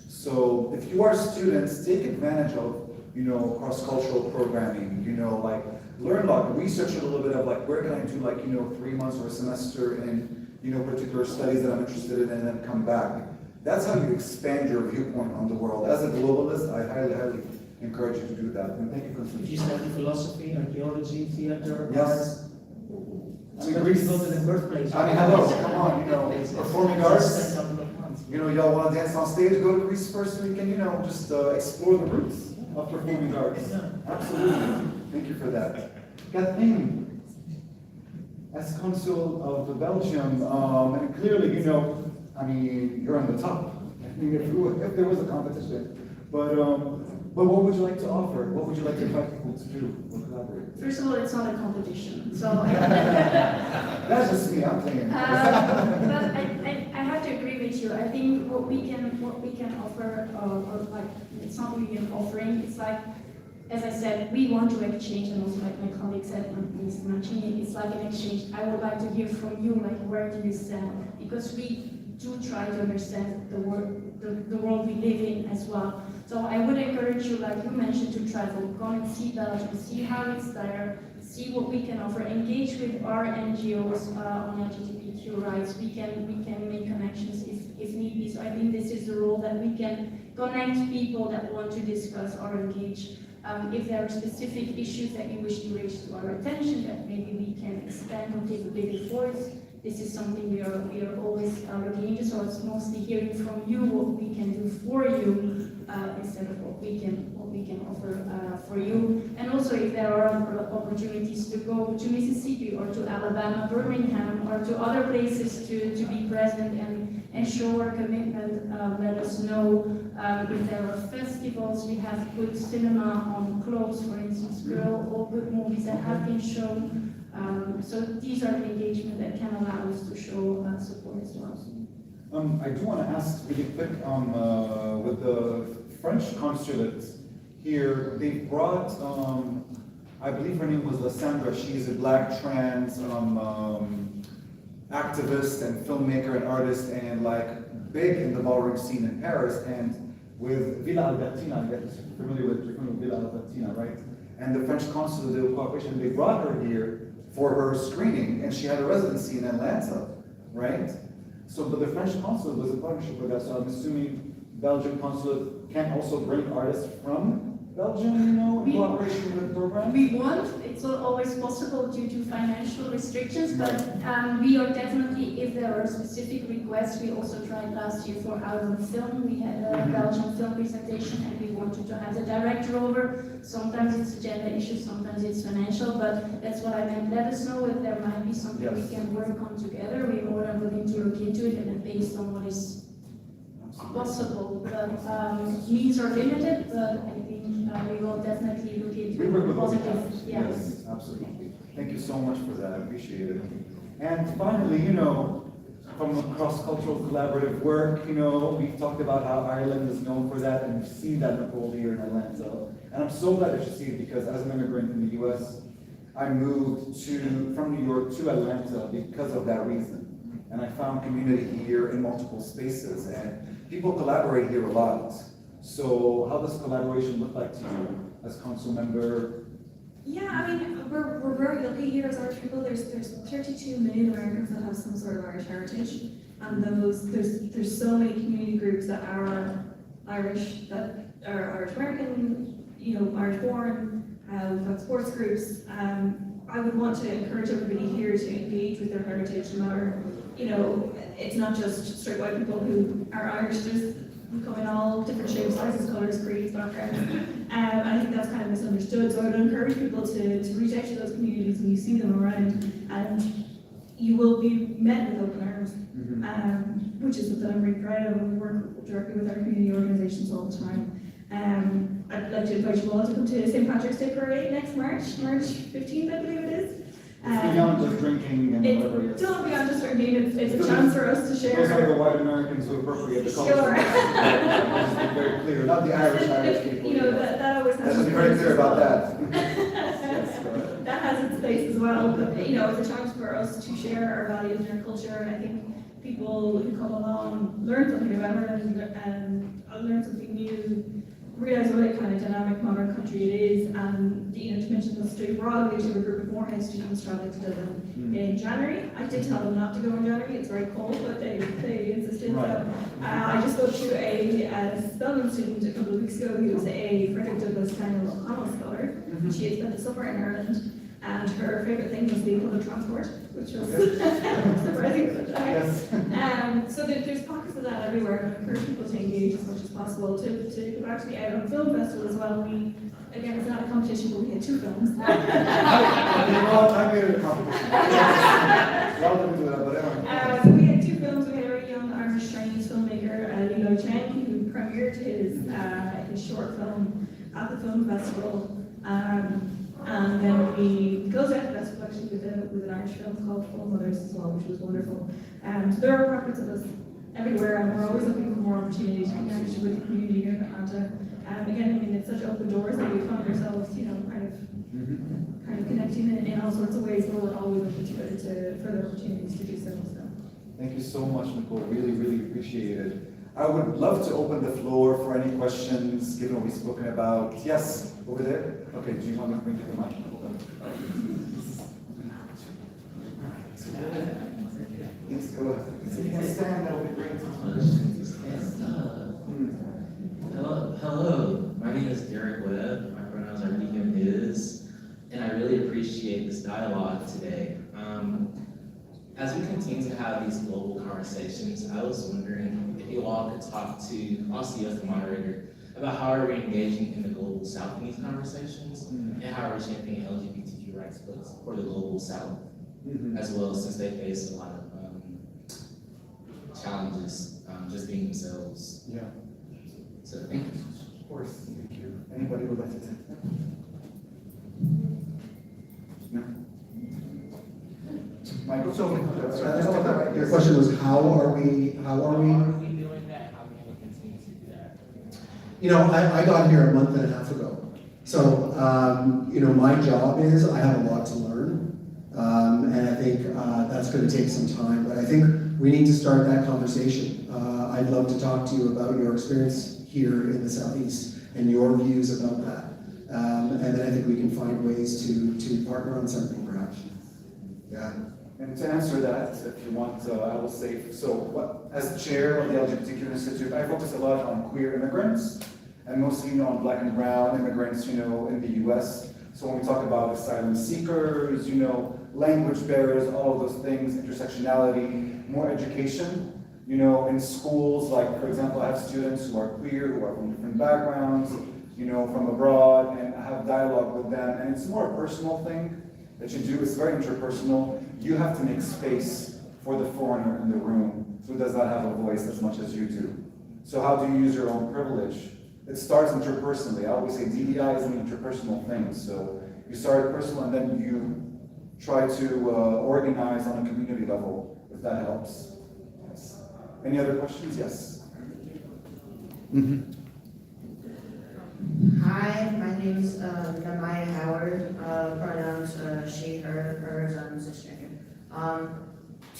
So if you are students, take advantage of, you know, cross-cultural programming, you know, like learn a lot, research a little bit of like, where can I do like, you know, 3 months or a semester in, you know, particular studies that I'm interested in, and then come back. That's how you expand your viewpoint on the world. As a globalist, I highly, highly encourage you to do that. And thank you, Constantine. If you study philosophy, archaeology, theater, yes. I mean, Greece, go to the birthplace. I mean, hello, come on, you know, performing arts. You know, y'all want to dance on stage, go to Greece first, so you can, you know, just explore the roots of performing arts. Absolutely. Thank you for that. Kathleen, as Consul of Belgium, and clearly, you know, I mean, you're on the top. I mean, if there was a competition. But what would you like to offer? What would you like to invite people to do or collaborate? First of all, it's not a competition, so. That's just me, I'm playing. But I have to agree with you. I think what we can offer, or like, it's not really an offering. It's like, as I said, we want to exchange, and also like my colleague said, Mr. Mancini, it's like an exchange. I would like to hear from you, like, where do you stand? Because we do try to understand the world we live in as well. So I would encourage you, like you mentioned, to travel, go and see Belgium, see how it's there, see what we can offer, engage with our NGOs on LGBTQ rights. We can make connections if need be. So I think this is the role that we can connect people that want to discuss or engage. If there are specific issues that you wish to raise to our attention, that maybe we can expand or take a bigger force. This is something we are always looking into, so it's mostly hearing from you what we can do for you instead of what we can offer for you. And also if there are opportunities to go to Mississippi or to Alabama, Birmingham, or to other places to be present and show our commitment, let us know. If there are festivals, we have good cinema on Close, for instance, Girl, all good movies that have been shown. So these are the engagement that can allow us to show support as well. I do want to ask really quick, with the French consulate here, they brought, I believe her name was Lysandra. She's a black trans activist and filmmaker and artist, and like big in the ballroom scene in Paris, and with Villa Albertina, you're familiar with Villa Albertina, right? And the French consulate of cooperation, they brought her here for her screening, and she had a residency in Atlanta, right? So, but the French consulate was in partnership with us, so I'm assuming Belgian consulate can also bring artists from Belgium, you know, in cooperation with the program? We want, it's not always possible due to financial restrictions, but we are definitely, if there are specific requests, we also tried last year for Out of Film. We had a Belgian film presentation and we wanted to have the director over. Sometimes it's a gender issue, sometimes it's financial, but that's what I meant. Let us know if there might be something we can work on together. We're more than willing to look into it, and then based on what is possible. But means are limited, but I think we will definitely look into positive. Yes, absolutely. Thank you so much for that. I appreciate it. And finally, you know, from a cross-cultural collaborative work, you know, we've talked about how Ireland is known for that, and we've seen that, Nicole, here in Atlanta. And I'm so glad that you see it, because as an immigrant in the US, I moved from New York to Atlanta because of that reason. And I found community here in multiple spaces, and people collaborate here a lot. So how does collaboration look like to you as council member? Yeah, I mean, we're very lucky here as Irish people. There's 32 million Americans that have some sort of Irish heritage, and there's so many community groups that are Irish, that are Irish American, you know, Irish born. We've got sports groups. I would want to encourage everybody here to engage with their heritage, no matter, you know, it's not just straight white people who are Irish. We come in all different shapes, sizes, colours, creeds, backgrounds. I think that's kind of misunderstood. So I would encourage people to reach out to those communities when you see them around, and you will be met with open arms, which is something I'm really proud of. We work directly with our community organisations all the time. I'd like to invite you all to come to St. Patrick's Day Parade next March 15th, I believe it is. Beyond just drinking and whatever. It's not beyond just drinking, it's a chance for us to share. Those are the white Americans who appropriate the culture. Sure. Let's be very clear, not the Irish people. You know, that always has. Let's be very clear about that. That has its place as well, but you know, it's a chance for us to share our values and our culture, and I think people who come along learn something about Ireland and learn something new, realize what a kind of dynamic modern country it is, and you know, to mention the street, we're all going to a group of more students traveling to Dublin in January. I did tell them not to go in January, it's very cold, but they insisted. Right. So I just spoke to a Spelman student a couple of weeks ago who was a Frederick Douglass Daniel O'Connell scholar. She had spent the summer in Ireland, and her favourite thing was the public transport, which was surprising. So there's pockets of that everywhere. I encourage people to engage as much as possible. To go back to the Out Film Festival as well, again, it's not a competition, but we had 2 films. I made it a competition. Welcome to that, but anyway. So we had 2 films. We had a very young Irish Chinese filmmaker, Li Cheng, who premiered his short film at the film festival. And then we closed out the festival actually with an Irish film called Full Mothers as well, which was wonderful. So there are pockets of us everywhere, and we're always looking for more opportunities to connect with the community here in Atlanta. Again, I mean, it's such open doors that we find ourselves, you know, kind of connecting in all sorts of ways, but we're always looking to further opportunities to do so. Thank you so much, Nicole. Really, really appreciate it. I would love to open the floor for any questions, given what we've spoken about. Yes, over there. Okay, do you want me to bring you the microphone? Yes, go ahead. If you can stand, that would be great. Hello, my name is Derek Webb. My pronouns are he, him, his, and I really appreciate this dialogue today. As we continue to have these global conversations, I was wondering if you all could talk to, also as the moderator, about how are we engaging in the global South in these conversations, and how are we championing LGBTQ rights for the global South as well, since they face a lot of challenges just being themselves. Yeah. So thank you. Of course, thank you. Anybody would like to take that? No? Michael, Your question was how are we doing that? How can we continue to do that? You know, I got here a month and a half ago. So, you know, my job is I have a lot to learn. And I think that's going to take some time. But I think we need to start that conversation. I'd love to talk to you about your experience here in the Southeast and your views about that. And then I think we can find ways to partner on something perhaps. Yeah. And to answer that, if you want, I will say, so as chair of the LGBTQ Institute, I focus a lot on queer immigrants, and mostly, on Black and brown immigrants, in the US. So when we talk about asylum seekers, language barriers, all of those things, intersectionality, more education, in schools, like, for example, I have students who are queer, who are from different backgrounds, from abroad, and I have dialogue with them, and it's more a personal thing that you do. It's very interpersonal. You have to make space for the foreigner in the room who does not have a voice as much as you do. So how do you use your own privilege? It starts interpersonally. I always say DEI is an interpersonal thing. So you start personal and then you try to organize on a community level, if that helps. Yes. Any other questions? Yes. Hi, my name is Namaya Howard, pronouns she, her, hers, I'm cisgender.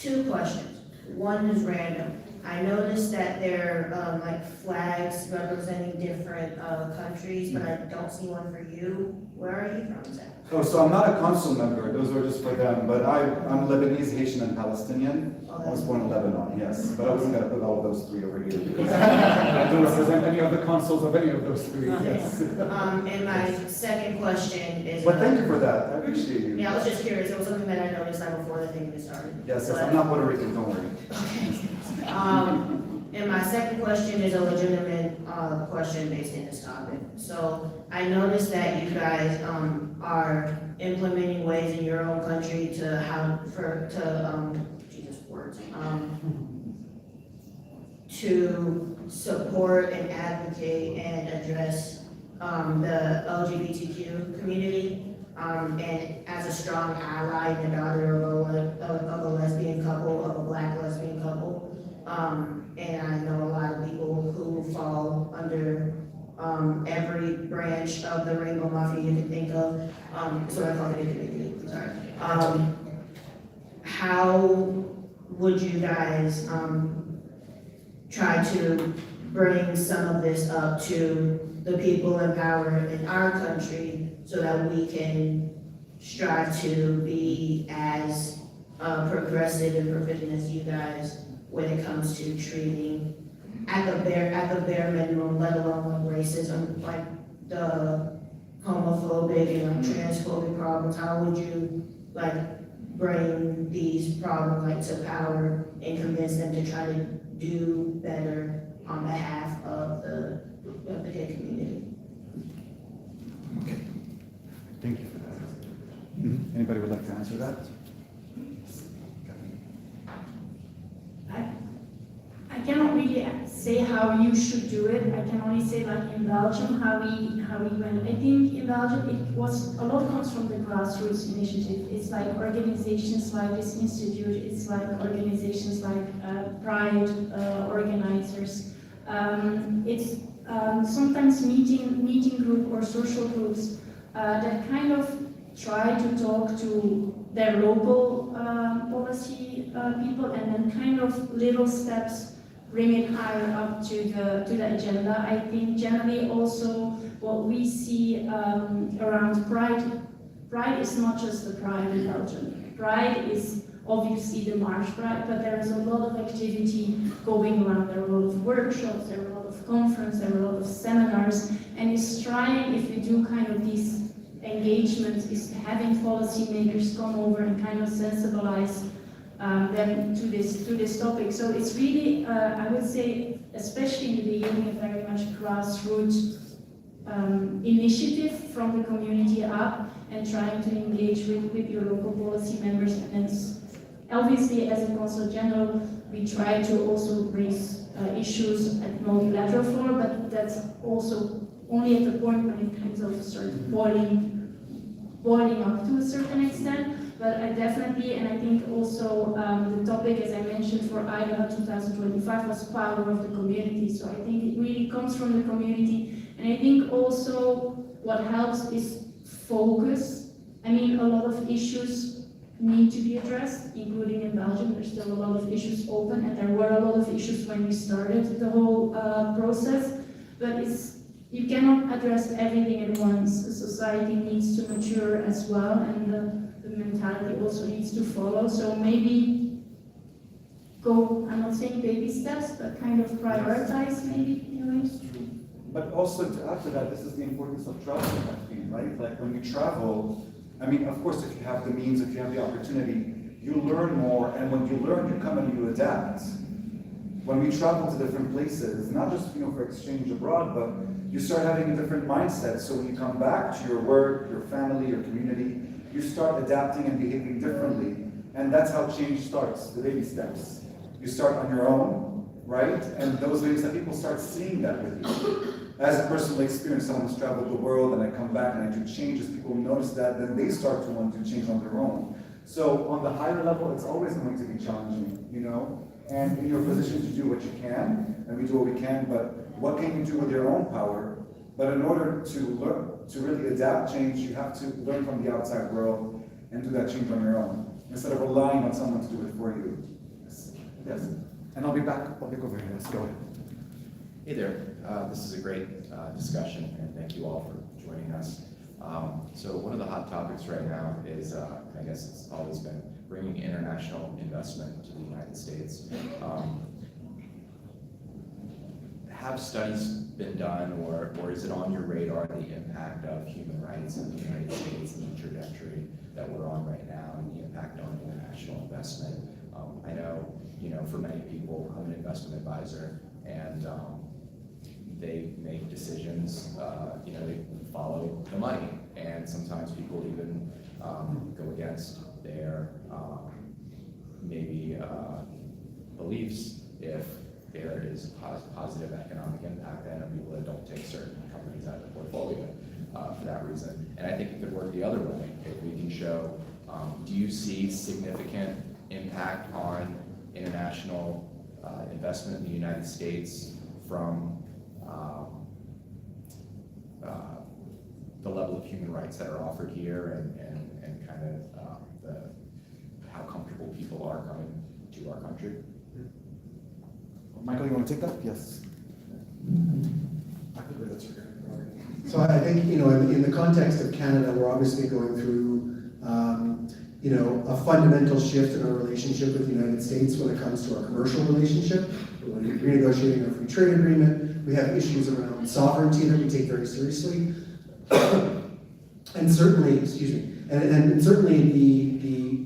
2 questions. One is random. I noticed that there are like flags representing different countries, but I don't see one for you. Where are you from, Zach? Oh, so I'm not a council member. Those are just for them. But I'm Lebanese, Haitian, and Palestinian. I was born in Lebanon, yes. But I wasn't going to put all of those 3 over here because I don't represent any of the consuls of any of those 3. Yes. And my second question is. But thank you for that. I appreciate you. Yeah, I was just curious. It was something that I noticed like before the thing started. Yes, I'm not Puerto Rican. Don't worry. And my second question is a legitimate question based in this topic. So I noticed that you guys are implementing ways in your own country to support and advocate and address the LGBTQ community. And as a strong ally and a daughter of a lesbian couple, of a Black lesbian couple. And I know a lot of people who fall under every branch of the Rainbow Mafia you can think of. So I call it a sorry. How would you guys try to bring some of this up to the people in power in our country so that we can strive to be as progressive and proficient as you guys when it comes to treating at the bare minimum, let alone like racism, like the homophobic and like transphobic problems. How would you like bring these problems like to power and convince them to try to do better on behalf of the gay community? Okay. Thank you for that. Anybody would like to answer that? I cannot really say how you should do it. I can only say like in Belgium how we went. I think in Belgium it was a lot comes from the grassroots initiative. It's like organizations like this institute. It's like organizations like Pride organizers. It's sometimes meeting group or social groups that kind of try to talk to their local policy people and then kind of little steps bring it higher up to the agenda. I think generally also what we see around Pride is not just the Pride in Belgium. Pride is obviously the March Pride, but there is a lot of activity going around. There are a lot of workshops, there are a lot of conferences, there are a lot of seminars, and it's trying, if you do kind of these engagements, is having policymakers come over and kind of sensibilize them to this topic. So it's really, I would say, especially in the beginning, a very much grassroots initiative from the community up and trying to engage with your local policy members. And obviously, as a Consul General, we try to also raise issues at multilateral forum, but that's also only at the point when it comes of sort of boiling up to a certain extent. But I definitely, and I think also the topic, as I mentioned, for Idaho 2025 was power of the community. So I think it really comes from the community. And I think also what helps is focus. I mean, a lot of issues need to be addressed, including in Belgium. There's still a lot of issues open, and there were a lot of issues when we started the whole process. But it's you cannot address everything at once. The society needs to mature as well, and the mentality also needs to follow. So maybe go, I'm not saying baby steps, but kind of prioritize maybe in a way. But also to add to that, this is the importance of traveling, I think, right? Like when you travel, I mean, of course, if you have the means, if you have the opportunity, you learn more, and when you learn, you come and you adapt. When we travel to different places, not just for exchange abroad, but you start having a different mindset. So when you come back to your work, your family, your community, you start adapting and behaving differently. And that's how change starts, the baby steps. You start on your own, right? And those baby steps, people start seeing that with you. As a personal experience, someone who's traveled the world and I come back and I do changes, people notice that, then they start to want to change on their own. So on the higher level, it's always going to be challenging, and in your position to do what you can, and we do what we can, but what can you do with your own power? But in order to learn, to really adapt change, you have to learn from the outside world and do that change on your own, instead of relying on someone to do it for you. Yes. And I'll be back over here. Let's go ahead. Hey there. This is a great discussion, and thank you all for joining us. So one of the hot topics right now is, I guess it's always been, bringing international investment to the United States. Have studies been done, or is it on your radar, the impact of human rights in the United States and the trajectory that we're on right now, and the impact on international investment? I know, for many people, I'm an investment advisor, and they make decisions, they follow the money, and sometimes people even go against their beliefs if there is a positive economic impact, and people that don't take certain companies out of the portfolio for that reason. And I think it could work the other way if we can show, do you see significant impact on international investment in the United States from the level of human rights that are offered here, and kind of how comfortable people are coming to our country? Michael, you want to take that? Yes. So I think, in the context of Canada, we're obviously going through, a fundamental shift in our relationship with the United States when it comes to our commercial relationship. We're renegotiating our free trade agreement. We have issues around sovereignty that we take very seriously. And certainly, and certainly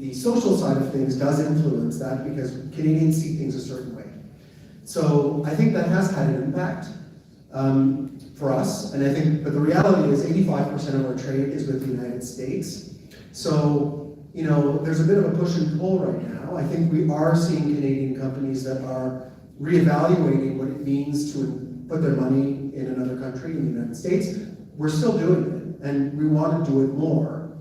the social side of things does influence that, because Canadians see things a certain way. So I think that has had an impact for us, and I think, but the reality is 85% of our trade is with the United States. So, there's a bit of a push and pull right now. I think we are seeing Canadian companies that are reevaluating what it means to put their money in another country, in the United States. We're still doing it, and we want to do it more,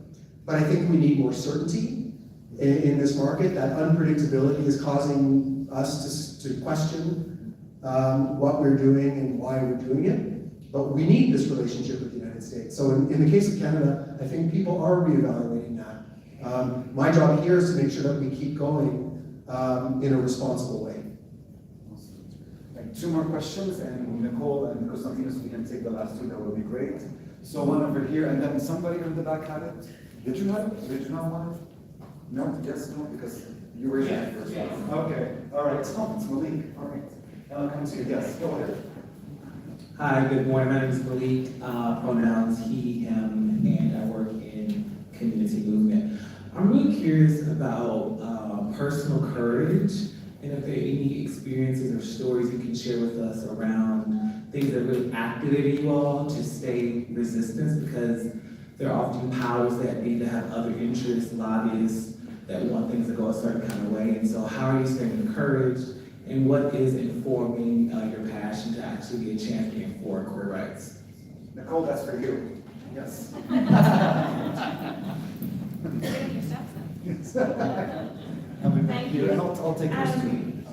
but I think we need more certainty in this market. That unpredictability is causing us to question what we're doing and why we're doing it, but we need this relationship with the United States. So in the case of Canada, I think people are reevaluating that. My job here is to make sure that we keep going in a responsible way. Two more questions, and Nicole and Constantinos, we can take the last two, that would be great. So one over here, and then somebody in the back had it. Did you have it? Did you not want it? No? Yes? No? Because you were here first. Yes. Okay, all right, so it's Malik, all right. And I'll come to you, yes, go ahead. Hi, good morning, my name is Malik, pronouns he, him, and I work in community movement. I'm really curious about personal courage, and if there are any experiences or stories you can share with us around things that really activated you all to stay resistant, because there are often powers that need to have other interests, lobbyists that want things to go a certain kind of way. And so how are you staying encouraged, and what is informing your passion to actually be a champion for queer rights? Nicole, that's for you. Yes. Thank you. I'll take yours too.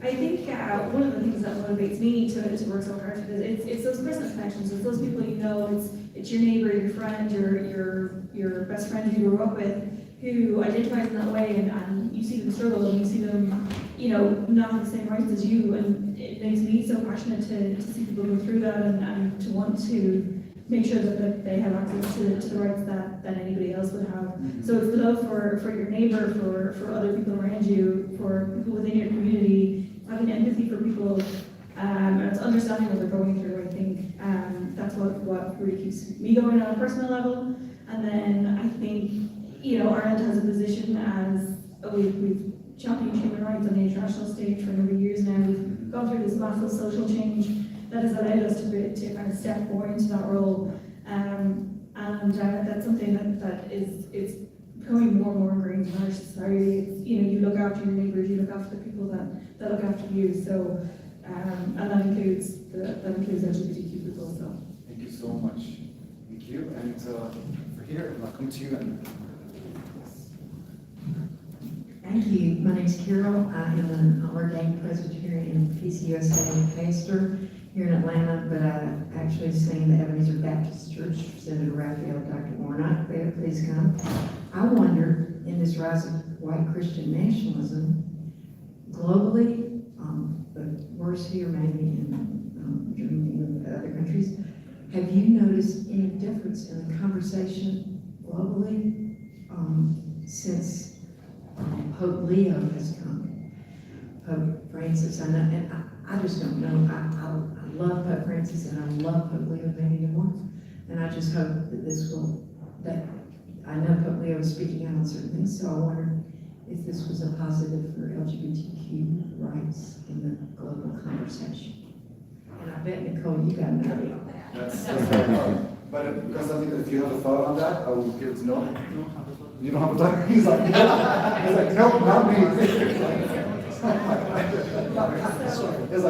I think one of the things that motivates me to work so hard is it's those personal connections. It's those people you know. It's your neighbor, your friend, your best friend you grew up with, who identifies in that way, and you see them struggle, and you see them, not have the same rights as you, and it makes me so passionate to see people go through that, and to want to make sure that they have access to the rights that anybody else would have. So it's the love for your neighbor, for other people around you, for people within your community, having empathy for people, and it's understanding what they're going through. I think that's what really keeps me going on a personal level. And then I think, Ireland has a position as we've championed human rights on the international stage for a number of years now. We've gone through this massive social change that has allowed us to kind of step more into that role. And that's something that is becoming more and more ingrained in our society. It's, you look after your neighbours, you look after the people that look after you. So, and that includes LGBTQ people. So. Thank you so much. Thank you. And for here, I'll come to you. Thank you. My name is Carol. I am an ordained Presbyterian PCUSA pastor here in Atlanta, but I actually sing in the Ebenezer Baptist Church. Senator Raphael, Dr. Warnock, please come. I wonder, in this rise of white Christian nationalism, globally, but worse here maybe in Germany and other countries, have you noticed any difference in the conversation globally since Pope Leo has come? Pope Francis, I know, and I just don't know. I love Pope Francis and I love Pope Leo maybe more, and I just hope that I know Pope Leo is speaking out on certain things, so I wonder if this was a positive for LGBTQ rights in the global conversation. And I bet, Nicole, you got an idea on that. That's but Constantine, if you have a thought on that, I will give it to Noah. You don't have a thought? He's like, no. He's like, nope, not me. He's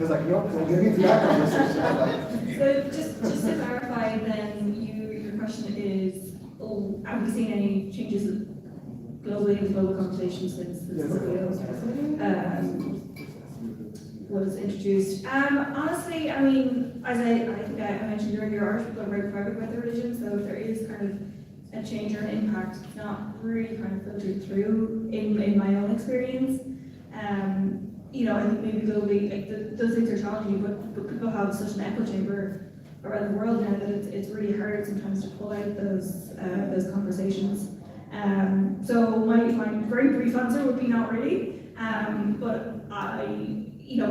like, nope, we'll get into that conversation. So just to clarify, then your question is, have we seen any changes globally in the global conversation since the was introduced? Honestly, I mean, as I think I mentioned earlier, our people are very private about their religion, so if there is kind of a change or an impact, it's not really kind of filtered through in my own experience. I think maybe globally, like those things are challenging, but people have such an echo chamber around the world now that it's really hard sometimes to pull out those conversations. So my very brief answer would be not really, but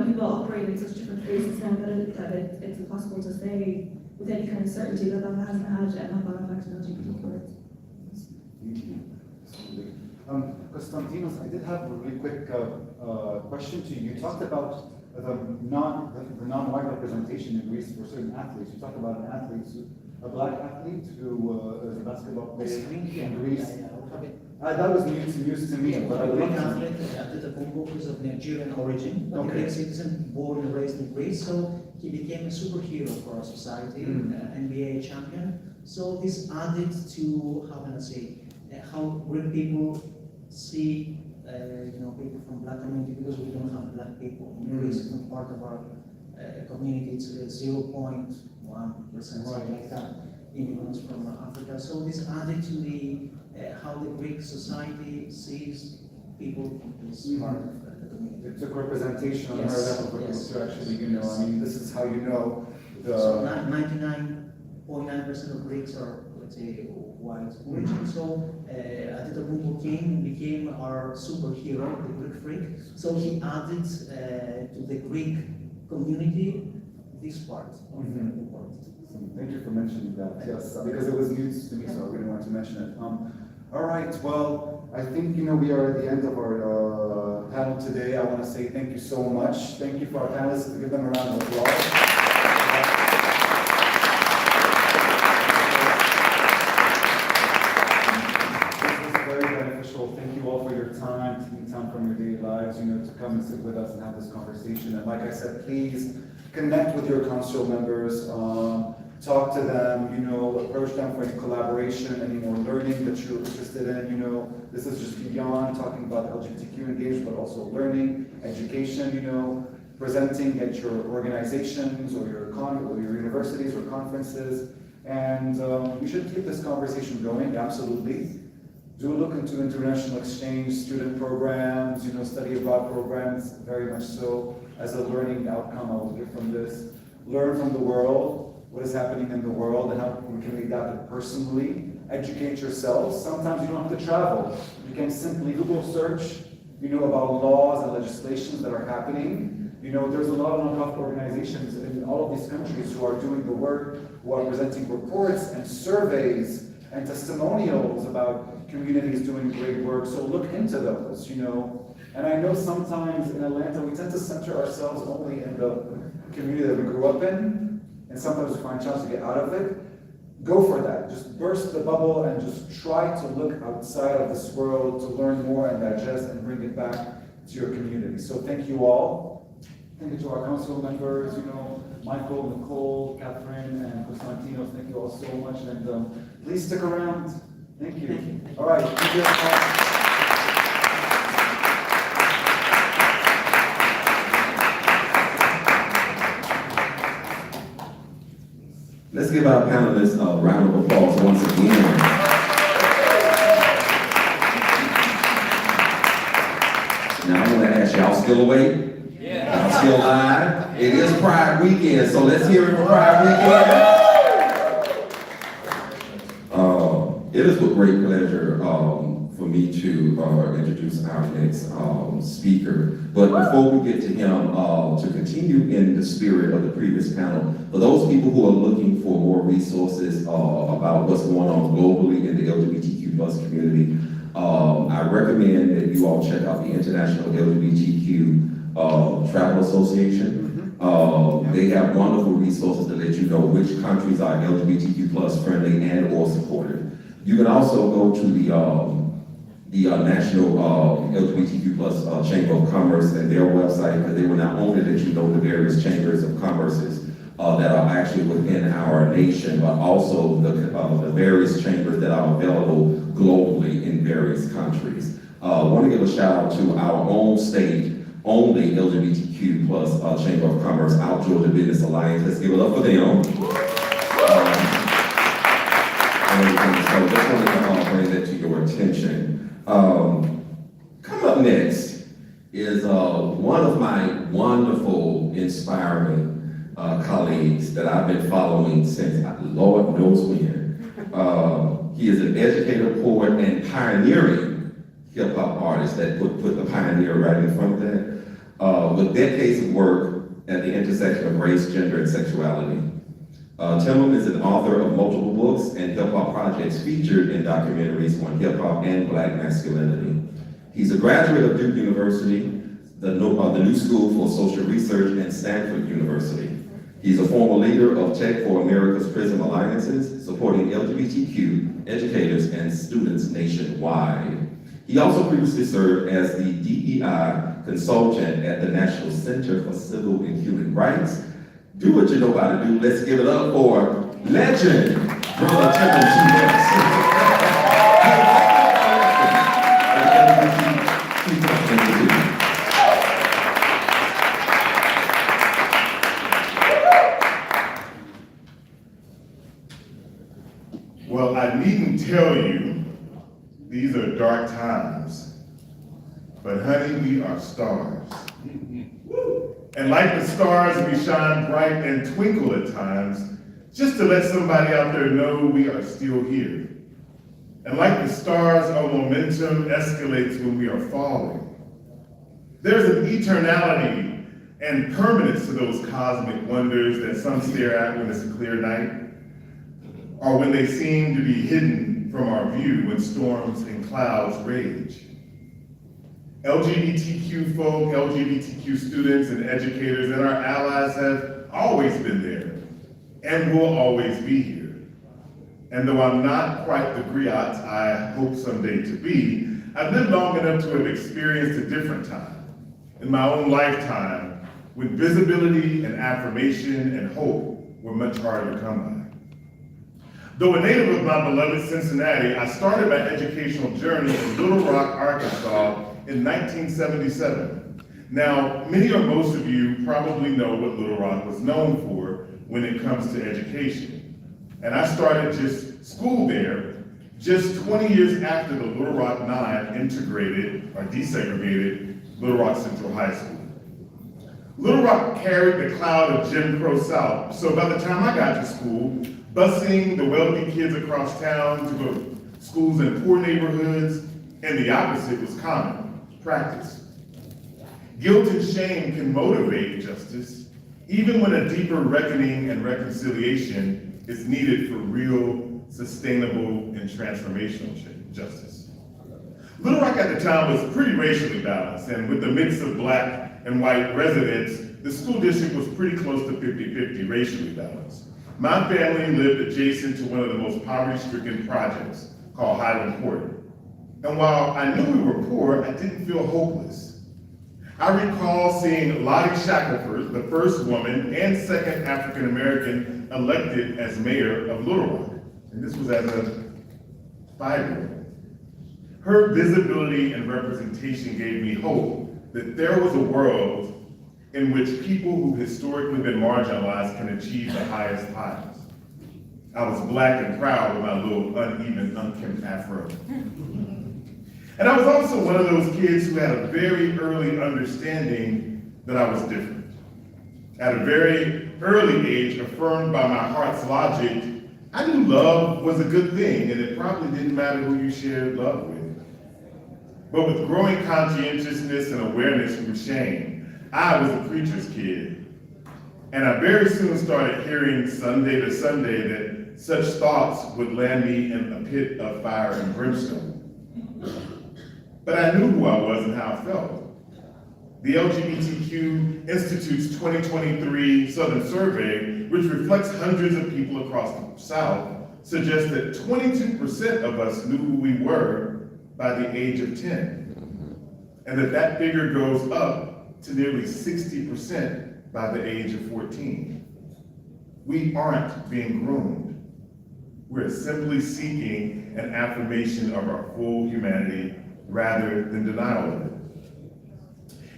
people operate in such different places now that it's impossible to say with any kind of certainty that hasn't had a knock-on effect on LGBT rights. Thank you. Konstantinos, I did have a really quick question to you. You talked about the non-white representation in Greece for certain athletes. You talked about a black athlete who is a basketball player in Greece. That was news to me. But I would Greek love athlete, Antetokounmpo, who's of Nigerian origin, but a Greek citizen, born and raised in Greece, so he became a superhero for our society, NBA champion. So this added to, how can I say, how Greek people see, people from black community, because we don't have black people in Greece. It's not part of our community. It's 0.1%, something like that, immigrants from Africa. So this added to the how the Greek society sees people as part of the community. It took representation on her level to actually, I mean, this is how you know the... So 99.9% of Greeks are, let's say, white origin. So Antetokounmpo became our superhero, the Greek freak. So he added to the Greek community this part of the important. Thank you for mentioning that, yes, because it was news to me, so I really wanted to mention it. All right, well, I think, we are at the end of our panel today. I want to say thank you so much. Thank you for our panelists. Give them a round of applause. This was very beneficial. Thank you all for your time, taking time from your daily lives, to come and sit with us and have this conversation. And like I said, please connect with your council members. Talk to them, approach them for any collaboration, any more learning that you're interested in, this is just beyond talking about LGBTQ engagement, but also learning, education, presenting at your organizations or your universities or conferences, and we should keep this conversation going, absolutely. Do look into international exchange student programs, study abroad programs, very much so, as a learning outcome I will get from this. Learn from the world, what is happening in the world, and how we can adapt it personally. Educate yourselves. Sometimes you don't have to travel. You can simply Google search, about laws and legislations that are happening. There's a lot of nonprofit organizations in all of these countries who are doing the work, who are presenting reports and surveys and testimonials about communities doing great work. So look into those, And I know sometimes in Atlanta, we tend to center ourselves only in the community that we grew up in, and sometimes we find challenge to get out of it. Go for that. Just burst the bubble and just try to look outside of this world to learn more and digest and bring it back to your community. So thank you all. Thank you to our council members, Michael, Nicole, Catherine, and Constantino. Thank you all so much. And please stick around. Thank you. All right. Thank you. Let's give our panelists a round of applause once again. Now I want to ask y'all still awake? Yeah. Y'all still alive? It is Pride Weekend, so let's hear it for Pride Weekend. It is with great pleasure for me to introduce our next speaker. But before we get to him, to continue in the spirit of the previous panel, for those people who are looking for more resources about what's going on globally in the LGBTQ plus community, I recommend that you all check out the International LGBTQ Travel Association. They have wonderful resources to let you know which countries are LGBTQ plus friendly and or supportive. You can also go to the National LGBTQ plus Chamber of Commerce and their website, because they will not only let you know the various chambers of commerces that are actually within our nation, but also the various chambers that are available globally in various countries. I want to give a shout out to our own state only LGBTQ plus Chamber of Commerce, Out Georgia Business Alliance. Let's give it up for them. So just wanted to bring that to your attention. Coming up next is one of my wonderful, inspiring colleagues that I've been following since Lord knows when. He is an educator, poet, and pioneering hip-hop artist. That put the pioneer right in front of that. With decades of work at the intersection of race, gender, and sexuality. Timon is an author of multiple books and hip-hop projects featured in documentaries on hip-hop and Black masculinity. He's a graduate of Duke University, the New School for Social Research, and Stanford University. He's a former leader of Tech for America's Prism Alliances, supporting LGBTQ educators and students nationwide. He also previously served as the DEI consultant at the National Center for Civil and Human Rights. Do what you know how to do. Let's give it up for legend, Brother Timon. Well, I needn't tell you, these are dark times. But honey, we are stars. And like the stars, we shine bright and twinkle at times, just to let somebody out there know we are still here. And like the stars, our momentum escalates when we are falling. There's an eternality and permanence to those cosmic wonders that some stare at when it's a clear night, or when they seem to be hidden from our view when storms and clouds rage. LGBTQ folk, LGBTQ students and educators and our allies have always been there and will always be here. And though I'm not quite the griot I hope someday to be, I've lived long enough to have experienced a different time in my own lifetime when visibility and affirmation and hope were much harder to come by. Though a native of my beloved Cincinnati, I started my educational journey in Little Rock, Arkansas in 1977. Now, many or most of you probably know what Little Rock was known for when it comes to education. And I started just school there just 20 years after the Little Rock 9 integrated or desegregated Little Rock Central High School. Little Rock carried the cloud of Jim Crow South, so by the time I got to school, busing the wealthy kids across town to go to schools in poor neighborhoods, and the opposite was common practice. Guilt and shame can motivate justice, even when a deeper reckoning and reconciliation is needed for real, sustainable, and transformational justice. Little Rock at the time was pretty racially balanced, and with the mix of Black and white residents, the school district was pretty close to 50-50 racially balanced. My family lived adjacent to one of the most poverty-stricken projects called Highland Court. And while I knew we were poor, I didn't feel hopeless. I recall seeing Lottie Shackelford, the first woman and second African-American elected as mayor of Little Rock. And this was as a 5-year-old. Her visibility and representation gave me hope that there was a world in which people who historically been marginalized can achieve the highest heights. I was Black and proud with my little uneven, unkempt afro. And I was also one of those kids who had a very early understanding that I was different. At a very early age, affirmed by my heart's logic, I knew love was a good thing, and it probably didn't matter who you shared love with. But with growing conscientiousness and awareness through shame, I was a preacher's kid. And I very soon started hearing Sunday to Sunday that such thoughts would land me in a pit of fire and brimstone. But I knew who I was and how I felt. The LGBTQ Institute's 2023 Southern Survey, which reflects hundreds of people across the South, suggests that 22% of us knew who we were by the age of 10, and that figure goes up to nearly 60% by the age of 14. We aren't being groomed. We're simply seeking an affirmation of our full humanity rather than denial of it.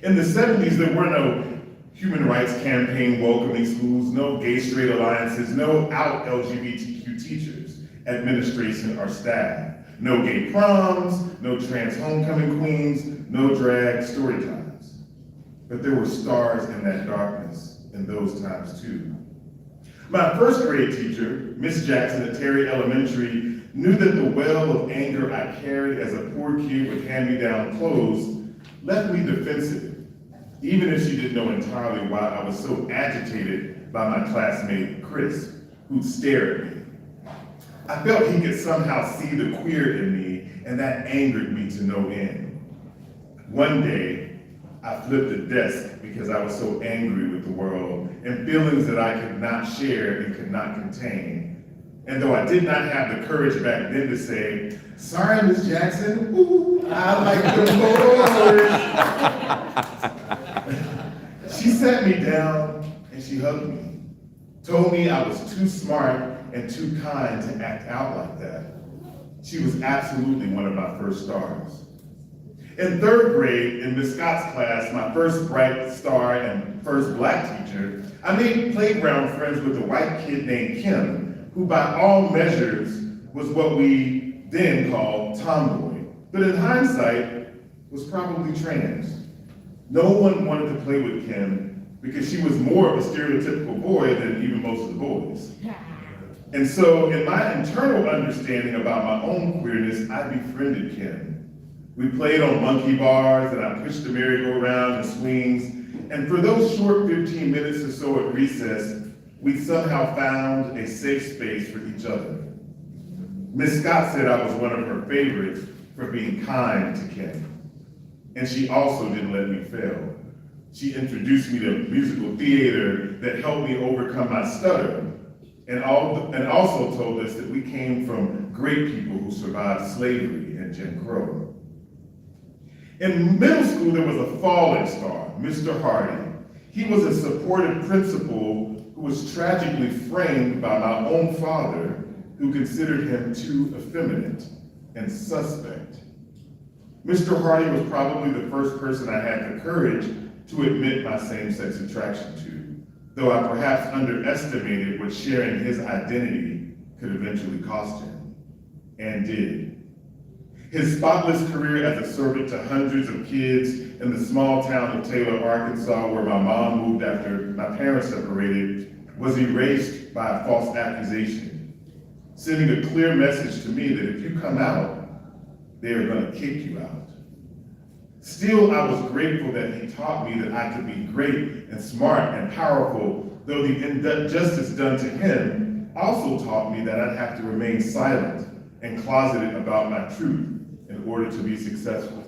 In the 70s, there were no human rights campaign welcoming schools, no gay-straight alliances, no out LGBTQ teachers, administration, or staff. No gay proms, no trans homecoming queens, no drag story times. But there were stars in that darkness in those times too. My first grade teacher, Miss Jackson at Terry Elementary, knew that the well of anger I carried as a poor kid with hand-me-down clothes left me defensive, even if she didn't know entirely why I was so agitated by my classmate, Chris, who'd stare at me. I felt he could somehow see the queer in me, and that angered me to no end. One day, I flipped the desk because I was so angry with the world and feelings that I could not share and could not contain. And though I did not have the courage back then to say, "Sorry, Miss Jackson, ooh, I like the boys." She sat me down and she hugged me, told me I was too smart and too kind to act out like that. She was absolutely one of my first stars. In 3rd grade, in Miss Scott's class, my first bright star and first Black teacher, I made playground friends with a white kid named Kim, who by all measures was what we then called tomboy, but in hindsight, was probably trans. No one wanted to play with Kim because she was more of a stereotypical boy than even most of the boys. And so in my internal understanding about my own queerness, I befriended Kim. We played on monkey bars and I pushed the merry-go-round and swings. And for those short 15 minutes or so at recess, we somehow found a safe space for each other. Miss Scott said I was one of her favorites for being kind to Kim. And she also didn't let me fail. She introduced me to musical theater that helped me overcome my stutter. And also told us that we came from great people who survived slavery and Jim Crow. In middle school, there was a falling star, Mr. Hardy. He was a supportive principal who was tragically framed by my own father, who considered him too effeminate and suspect. Mr. Hardy was probably the first person I had the courage to admit my same-sex attraction to, though I perhaps underestimated what sharing his identity could eventually cost him. and did. His spotless career as a servant to hundreds of kids in the small town of Taylor, Arkansas, where my mom moved after my parents separated, was erased by a false accusation, sending a clear message to me that if you come out, they are going to kick you out. Still, I was grateful that he taught me that I could be great and smart and powerful, though the injustice done to him also taught me that I'd have to remain silent and closeted about my truth in order to be successful.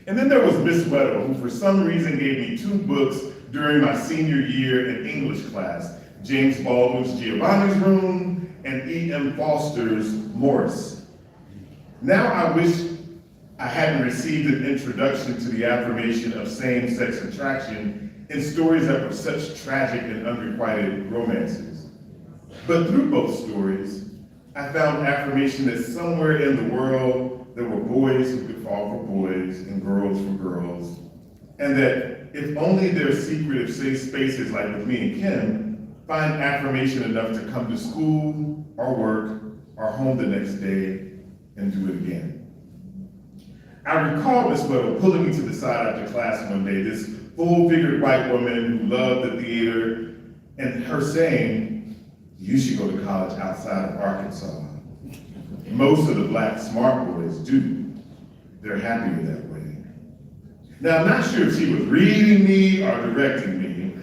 And then there was Miss Weddle, who for some reason gave me 2 books during my senior year in English class, James Baldwin's Giovanni's Room and E.M. Foster's Morris. Now I wish I hadn't received an introduction to the affirmation of same-sex attraction in stories that were such tragic and unrequited romances. But through both stories, I found affirmation that somewhere in the world there were boys who could fall for boys and girls for girls, and that if only their secretive safe spaces like with me and Kim find affirmation enough to come to school or work or home the next day and do it again. I recall Miss Weddle pulling me to the side after class one day, this full-figured white woman who loved the theater, and her saying, "You should go to college outside of Arkansas. Most of the black smart boys do. They're happier that way." Now, I'm not sure if she was reading me or directing me,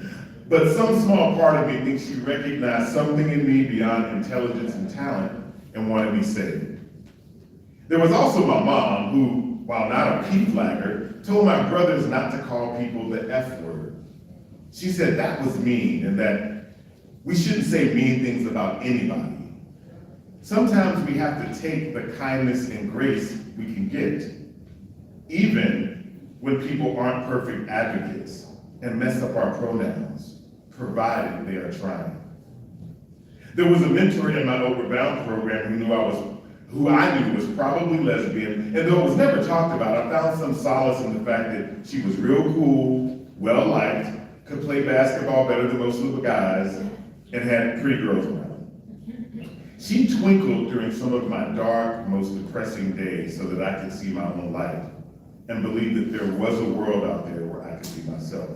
but some small part of me thinks she recognized something in me beyond intelligence and talent and wanted me saved. There was also my mom who, while not a P-flagger, told my brothers not to call people the F word. She said that was mean and that we shouldn't say mean things about anybody. Sometimes we have to take the kindness and grace we can get, even when people aren't perfect advocates and mess up our pronouns, provided they are trying. There was a mentor in my Outward Bound program who I knew was probably lesbian, and though it was never talked about, I found some solace in the fact that she was real cool, well-liked, could play basketball better than most of the guys, and had pretty girls around. She twinkled during some of my dark, most depressing days so that I could see my own light and believe that there was a world out there where I could be myself.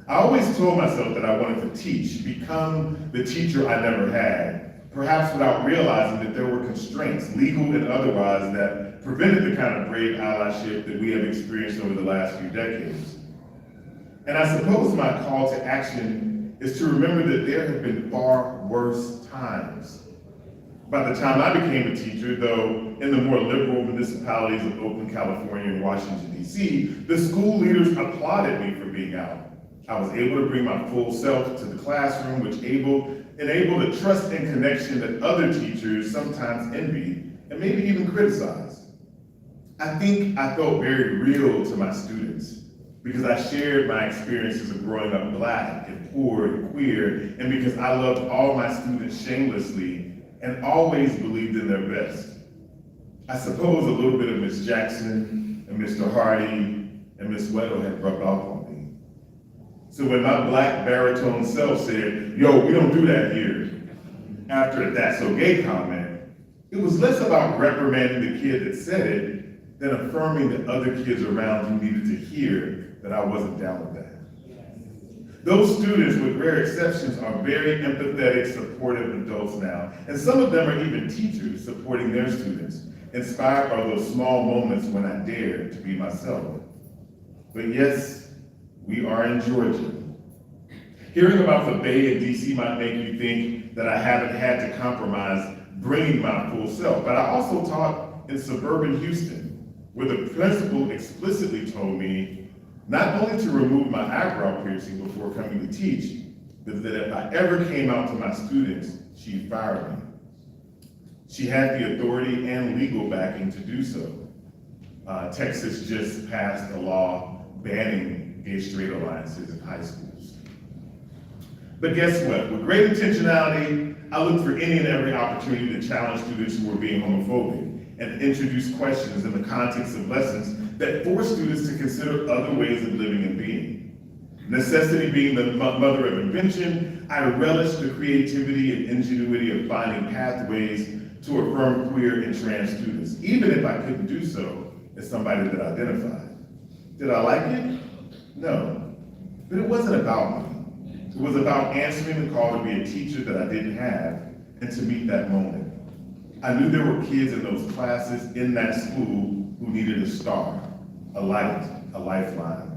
I always told myself that I wanted to teach, become the teacher I never had, perhaps without realizing that there were constraints, legal and otherwise, that prevented the kind of brave allyship that we have experienced over the last few decades. And I suppose my call to action is to remember that there have been far worse times. By the time I became a teacher, though in the more liberal municipalities of Oakland, California and Washington, D.C., the school leaders applauded me for being out. I was able to bring my full self to the classroom, which enabled a trust and connection that other teachers sometimes envied and maybe even criticized. I think I felt very real to my students because I shared my experiences of growing up Black and poor and queer, and because I loved all my students shamelessly and always believed in their best. I suppose a little bit of Miss Jackson and Mr. Hardy and Miss Weddle had rubbed off on me. So when my Black baritone self said, "Yo, we don't do that here," after a "that's so gay" comment, it was less about reprimanding the kid that said it than affirming that other kids around who needed to hear that I wasn't down with that. Those students, with rare exceptions, are very empathetic, supportive adults now, and some of them are even teachers supporting their students, inspired by those small moments when I dared to be myself. But yes, we are in Georgia. Hearing about the Bay and DC might make you think that I haven't had to compromise bringing my full self, but I also taught in suburban Houston, where the principal explicitly told me not only to remove my eyebrow piercing before coming to teach, but that if I ever came out to my students, she'd fire me. She had the authority and legal backing to do so. Texas just passed a law banning gay-straight alliances in high schools. But guess what? With great intentionality, I look for any and every opportunity to challenge students who are being homophobic and introduce questions in the context of lessons that force students to consider other ways of living and being. Necessity being the mother of invention, I relish the creativity and ingenuity of finding pathways to affirm queer and trans students, even if I couldn't do so as somebody that identified. Did I like it? No. But it wasn't about me. It was about answering the call to be a teacher that I didn't have and to meet that moment. I knew there were kids in those classes in that school who needed a star, a light, a lifeline.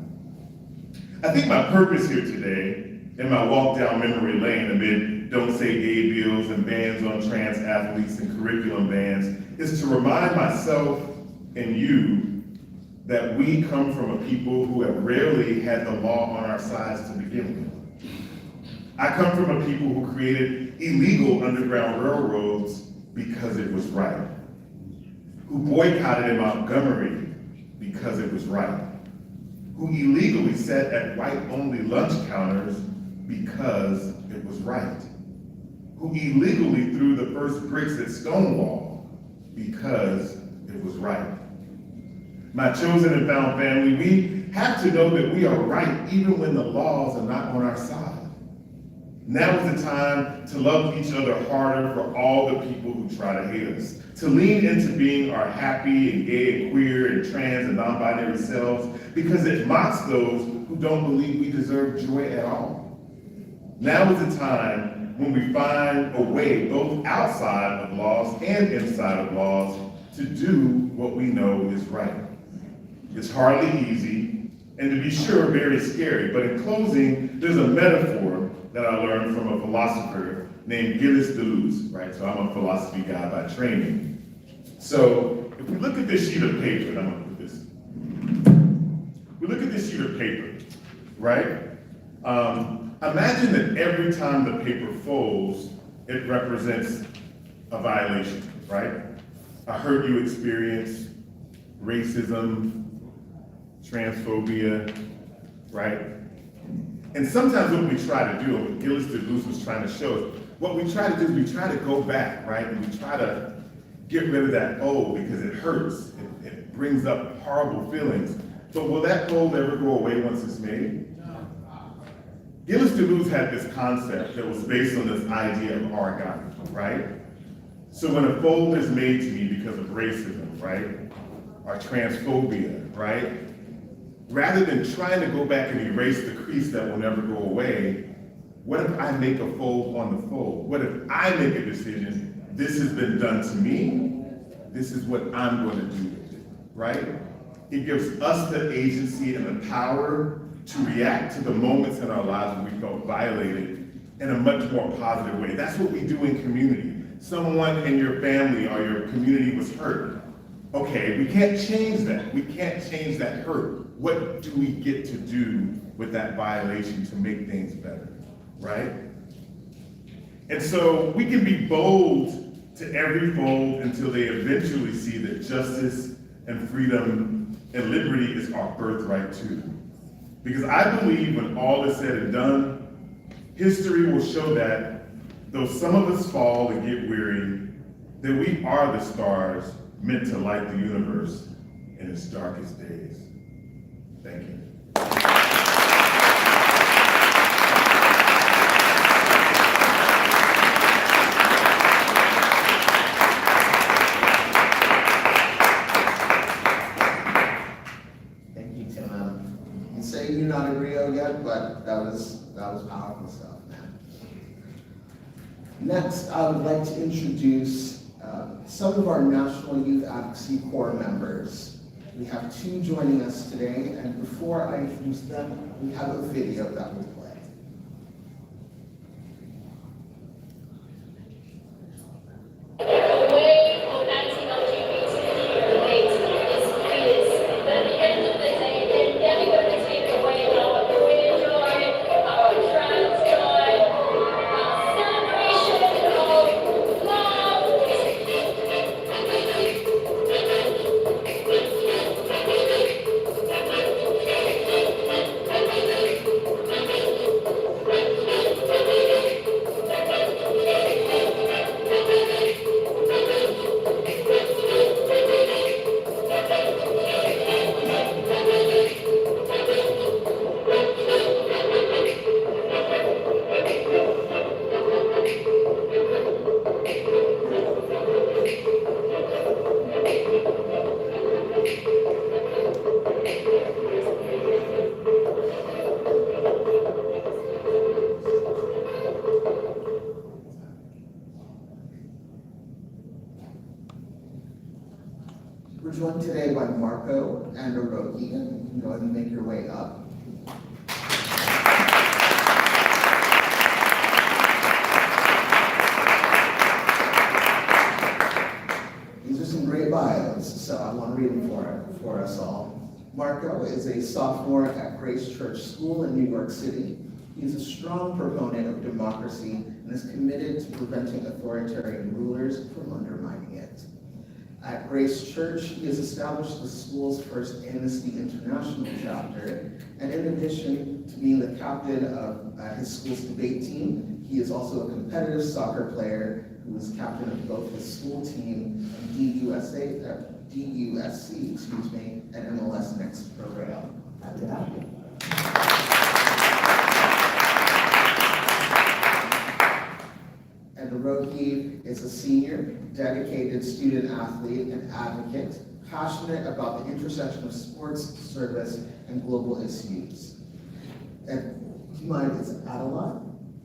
I think my purpose here today, in my walk down memory lane amid Don't Say Gay bills and bans on trans athletes and curriculum bans, is to remind myself and you that we come from a people who have rarely had the law on our sides to begin with. I come from a people who created illegal underground railroads because it was right, who boycotted in Montgomery because it was right, who illegally sat at white-only lunch counters because it was right, who illegally threw the first bricks at Stonewall because it was right. My chosen and found family, we have to know that we are right even when the laws are not on our side. Now is the time to love each other harder for all the people who try to hate us, to lean into being our happy and gay and queer and trans and non-binary selves, because it mocks those who don't believe we deserve joy at all. Now is the time when we find a way, both outside of laws and inside of laws, to do what we know is right. It's hardly easy, and to be sure, very scary, but in closing, there's a metaphor that I learned from a philosopher named Gilles Deleuze, right? So I'm a philosophy guy by training. So if we look at this sheet of paper, and I'm gonna put this, we look at this sheet of paper, right? Imagine that every time the paper folds, it represents a violation, right? A hurt you experience, racism, transphobia, right? And sometimes what we try to do, and what Gilles Deleuze was trying to show us, what we try to do is we try to go back, right? And we try to get rid of that O because it hurts. It brings up horrible feelings. But will that fold ever go away once it's made? Gilles Deleuze had this concept that was based on this idea of origami, right? So when a fold is made to me because of racism, right? Or transphobia, right? Rather than trying to go back and erase the crease that will never go away, what if I make a fold on the fold? What if I make a decision, this has been done to me, this is what I'm going to do with it, right? It gives us the agency and the power to react to the moments in our lives when we felt violated in a much more positive way. That's what we do in community. Someone in your family or your community was hurt. Okay, we can't change that. We can't change that hurt. What do we get to do with that violation to make things better, right? And so we can be bold to every fold until they eventually see that justice and freedom and liberty is our birthright too. Because I believe when all is said and done, history will show that though some of us fall and get weary, that we are the stars meant to light the universe in its darkest days. Thank you. Thank you, Tim. You say you're not a Rio yet, but that was powerful stuff, man. Next, I would like to introduce some of our National Youth Advocacy Corps members. We have two joining us today, and before I introduce them, we have a video that will play. We're joined today by Marco and Oroki. You can go ahead and make your way up. These are some great bios, so I want to read them for us all. Marco is a sophomore at Grace Church School in New York City. He's a strong proponent of democracy and is committed to preventing authoritarian rulers from undermining it. At Grace Church, he has established the school's first Amnesty International chapter, and in addition to being the captain of his school's debate team, he is also a competitive soccer player who is captain of both his school team and DUSC, and MLS Next program. Happy to have you. And Oroki is a senior, dedicated student athlete and advocate, passionate about the intersection of sports, service, and global issues. And do you mind, is it Adelaide?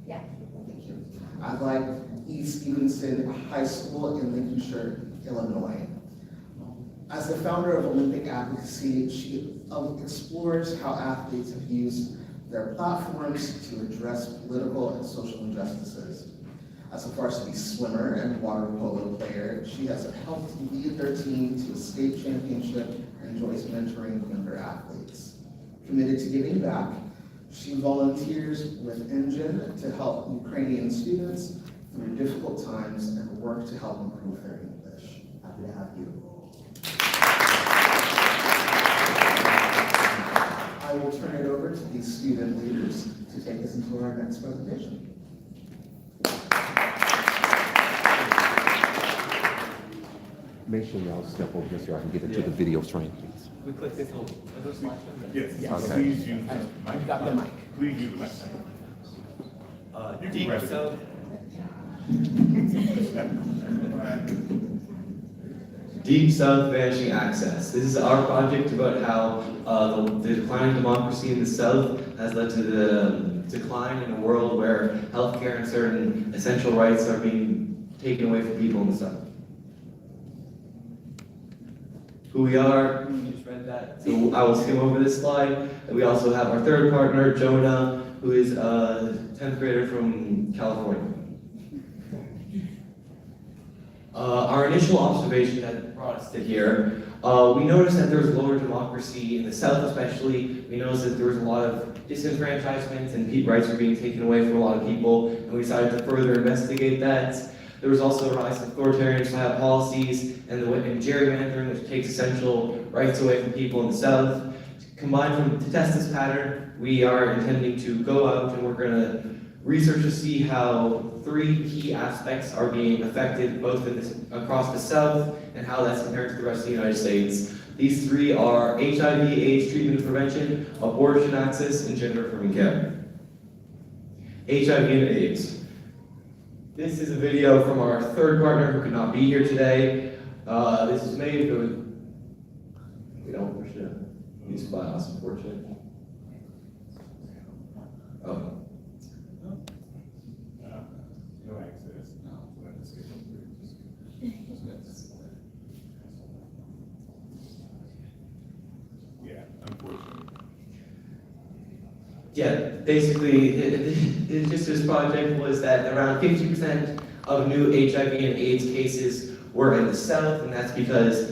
Yeah. Thank you. Adelaide East Stevenson High School in Lincolnshire, Illinois. As the founder of Olympic Advocacy, she explores how athletes have used their platforms to address political and social injustices. As a varsity swimmer and water polo player, she has helped lead their team to a state championship and enjoys mentoring younger athletes. Committed to giving back, she volunteers with Engine to help Ukrainian students through difficult times and work to help improve their English. Happy to have you. I will turn it over to the student leaders to take us into our next presentation. Make sure y'all step over here so I can get into the video frame, please. We click this whole, are those slides? Yes, Okay. please use the mic. You got the mic. Please use the mic. You can Deep rest it. South. Deep South Vanishing Access. This is our project about how the decline of democracy in the South has led to the decline in a world where healthcare and certain essential rights are being taken away from people in the South. Who we are, you just read that, so I will skim over this slide. And we also have our third partner, Jonah, who is a 10th grader from California. Our initial observation that brought us to here, we noticed that there was lower democracy in the South especially. We noticed that there was a lot of disenfranchisement and rights were being taken away from a lot of people, and we decided to further investigate that. There was also a rise of authoritarian style policies and gerrymandering, which takes essential rights away from people in the South. To test this pattern, we are intending to go out and we're going to research to see how 3 key aspects are being affected both across the South and how that's compared to the rest of the United States. These 3 are HIV/AIDS treatment and prevention, abortion access, and gender-affirming care. HIV and AIDS. This is a video from our third partner who could not be here today. This is made with, we don't push these files, unfortunately. Oh. No access. Yeah, unfortunately. Yeah, basically, just this project was that around 50% of new HIV and AIDS cases were in the South, and that's because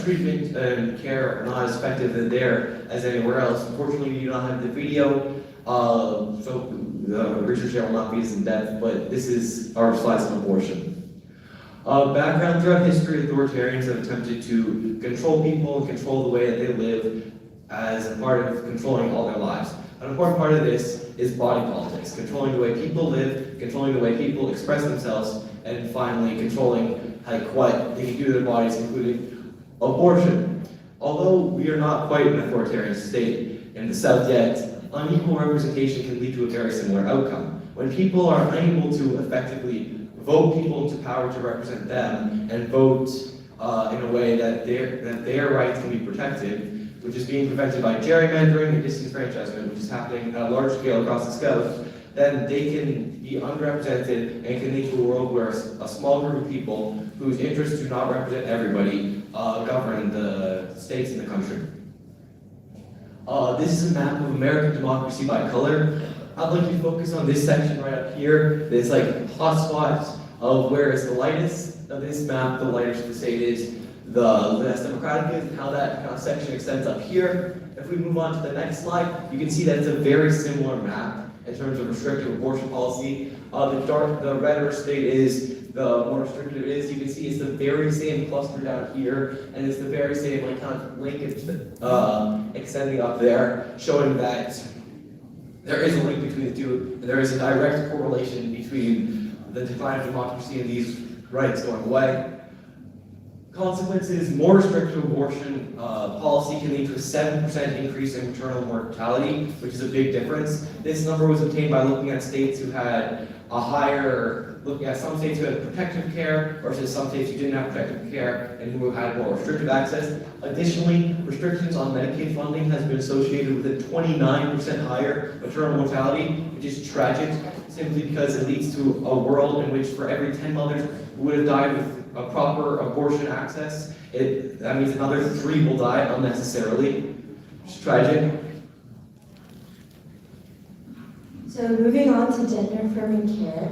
treatment and care are not as effective there as anywhere else. Unfortunately, we do not have the video, so the research here will not be as in depth, but this is our slides on abortion. Background throughout history, authoritarians have attempted to control people and control the way that they live as a part of controlling all their lives. An important part of this is body politics, controlling the way people live, controlling the way people express themselves, and finally controlling what they can do to their bodies, including abortion. Although we are not quite an authoritarian state in the South yet, unequal representation can lead to a very similar outcome. When people are unable to effectively vote people into power to represent them and vote in a way that their rights can be protected, which is being prevented by gerrymandering and disenfranchisement, which is happening at a large scale across the South, then they can be underrepresented and can lead to a world where a small group of people whose interests do not represent everybody, govern the states in the country. This is a map of American democracy by color. I'd like to focus on this section right up here. It's like hotspots of where it's the lightest of this map, the lighter the state is, the less democratic is, and how that kind of section extends up here. If we move on to the next slide, you can see that it's a very similar map in terms of restrictive abortion policy. The redder state is, the more restrictive it is. You can see it's the very same cluster down here, and it's the very same like kind of linkage extending up there, showing that there is a link between the two. There is a direct correlation between the decline of democracy and these rights going away. Consequences: more restrictive abortion policy can lead to a 7% increase in maternal mortality, which is a big difference. This number was obtained by looking at states who had looking at some states who had protective care versus some states who didn't have protective care and who had more restrictive access. Additionally, restrictions on Medicaid funding has been associated with a 29% higher maternal mortality, which is tragic, simply because it leads to a world in which for every 10 mothers who would have died with a proper abortion access, that means another 3 will die unnecessarily. It's tragic. So moving on to gender-affirming care.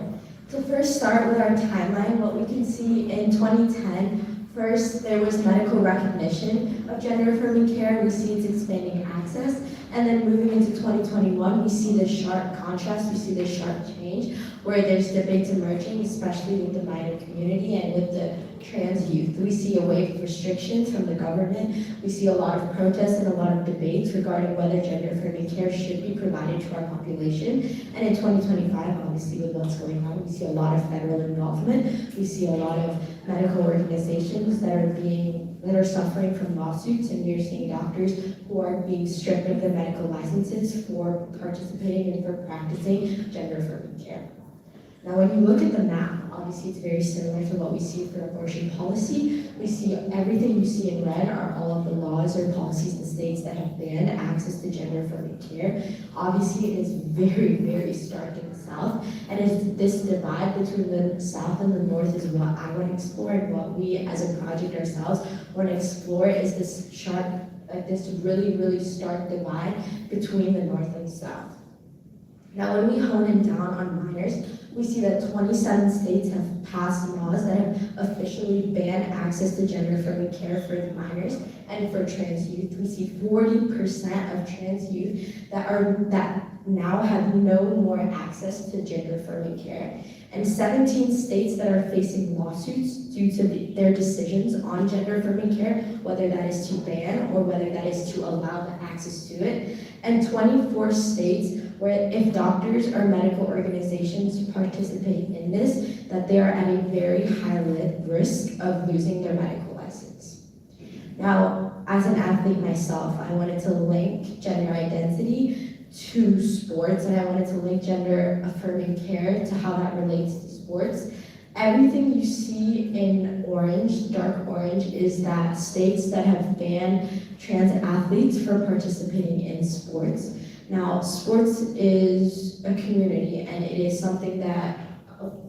To first start with our timeline, what we can see in 2010, first there was medical recognition of gender-affirming care. We see it's expanding access. And then moving into 2021, we see this sharp contrast, we see this sharp change, where there's debates emerging, especially with the minor community and with the trans youth. We see a wave of restrictions from the government. We see a lot of protests and a lot of debates regarding whether gender-affirming care should be provided to our population. And in 2025, obviously with what's going on, we see a lot of federal involvement. We see a lot of medical organizations that are suffering from lawsuits, and we're seeing doctors who are being stripped of their medical licenses for participating and for practicing gender-affirming care. Now, when you look at the map, obviously it's very similar to what we see for abortion policy. We see everything you see in red are all of the laws or policies in states that have banned access to gender-affirming care. Obviously, it is very, very stark in the South, and it's this divide between the South and the North is what I want to explore, and what we as a project ourselves want to explore is this sharp, this really, really stark divide between the North and the South. Now, when we hone in down on minors, we see that 27 states have passed laws that have officially banned access to gender-affirming care for the minors and for trans youth. We see 40% of trans youth that now have no more access to gender-affirming care, and 17 states that are facing lawsuits due to their decisions on gender-affirming care, whether that is to ban or whether that is to allow the access to it, and 24 states where if doctors or medical organizations participate in this, that they are at a very high risk of losing their medical license. Now, as an athlete myself, I wanted to link gender identity to sports, and I wanted to link gender-affirming care to how that relates to sports. Everything you see in orange, dark orange, is that states that have banned trans athletes from participating in sports. Now, sports is a community, and it is something that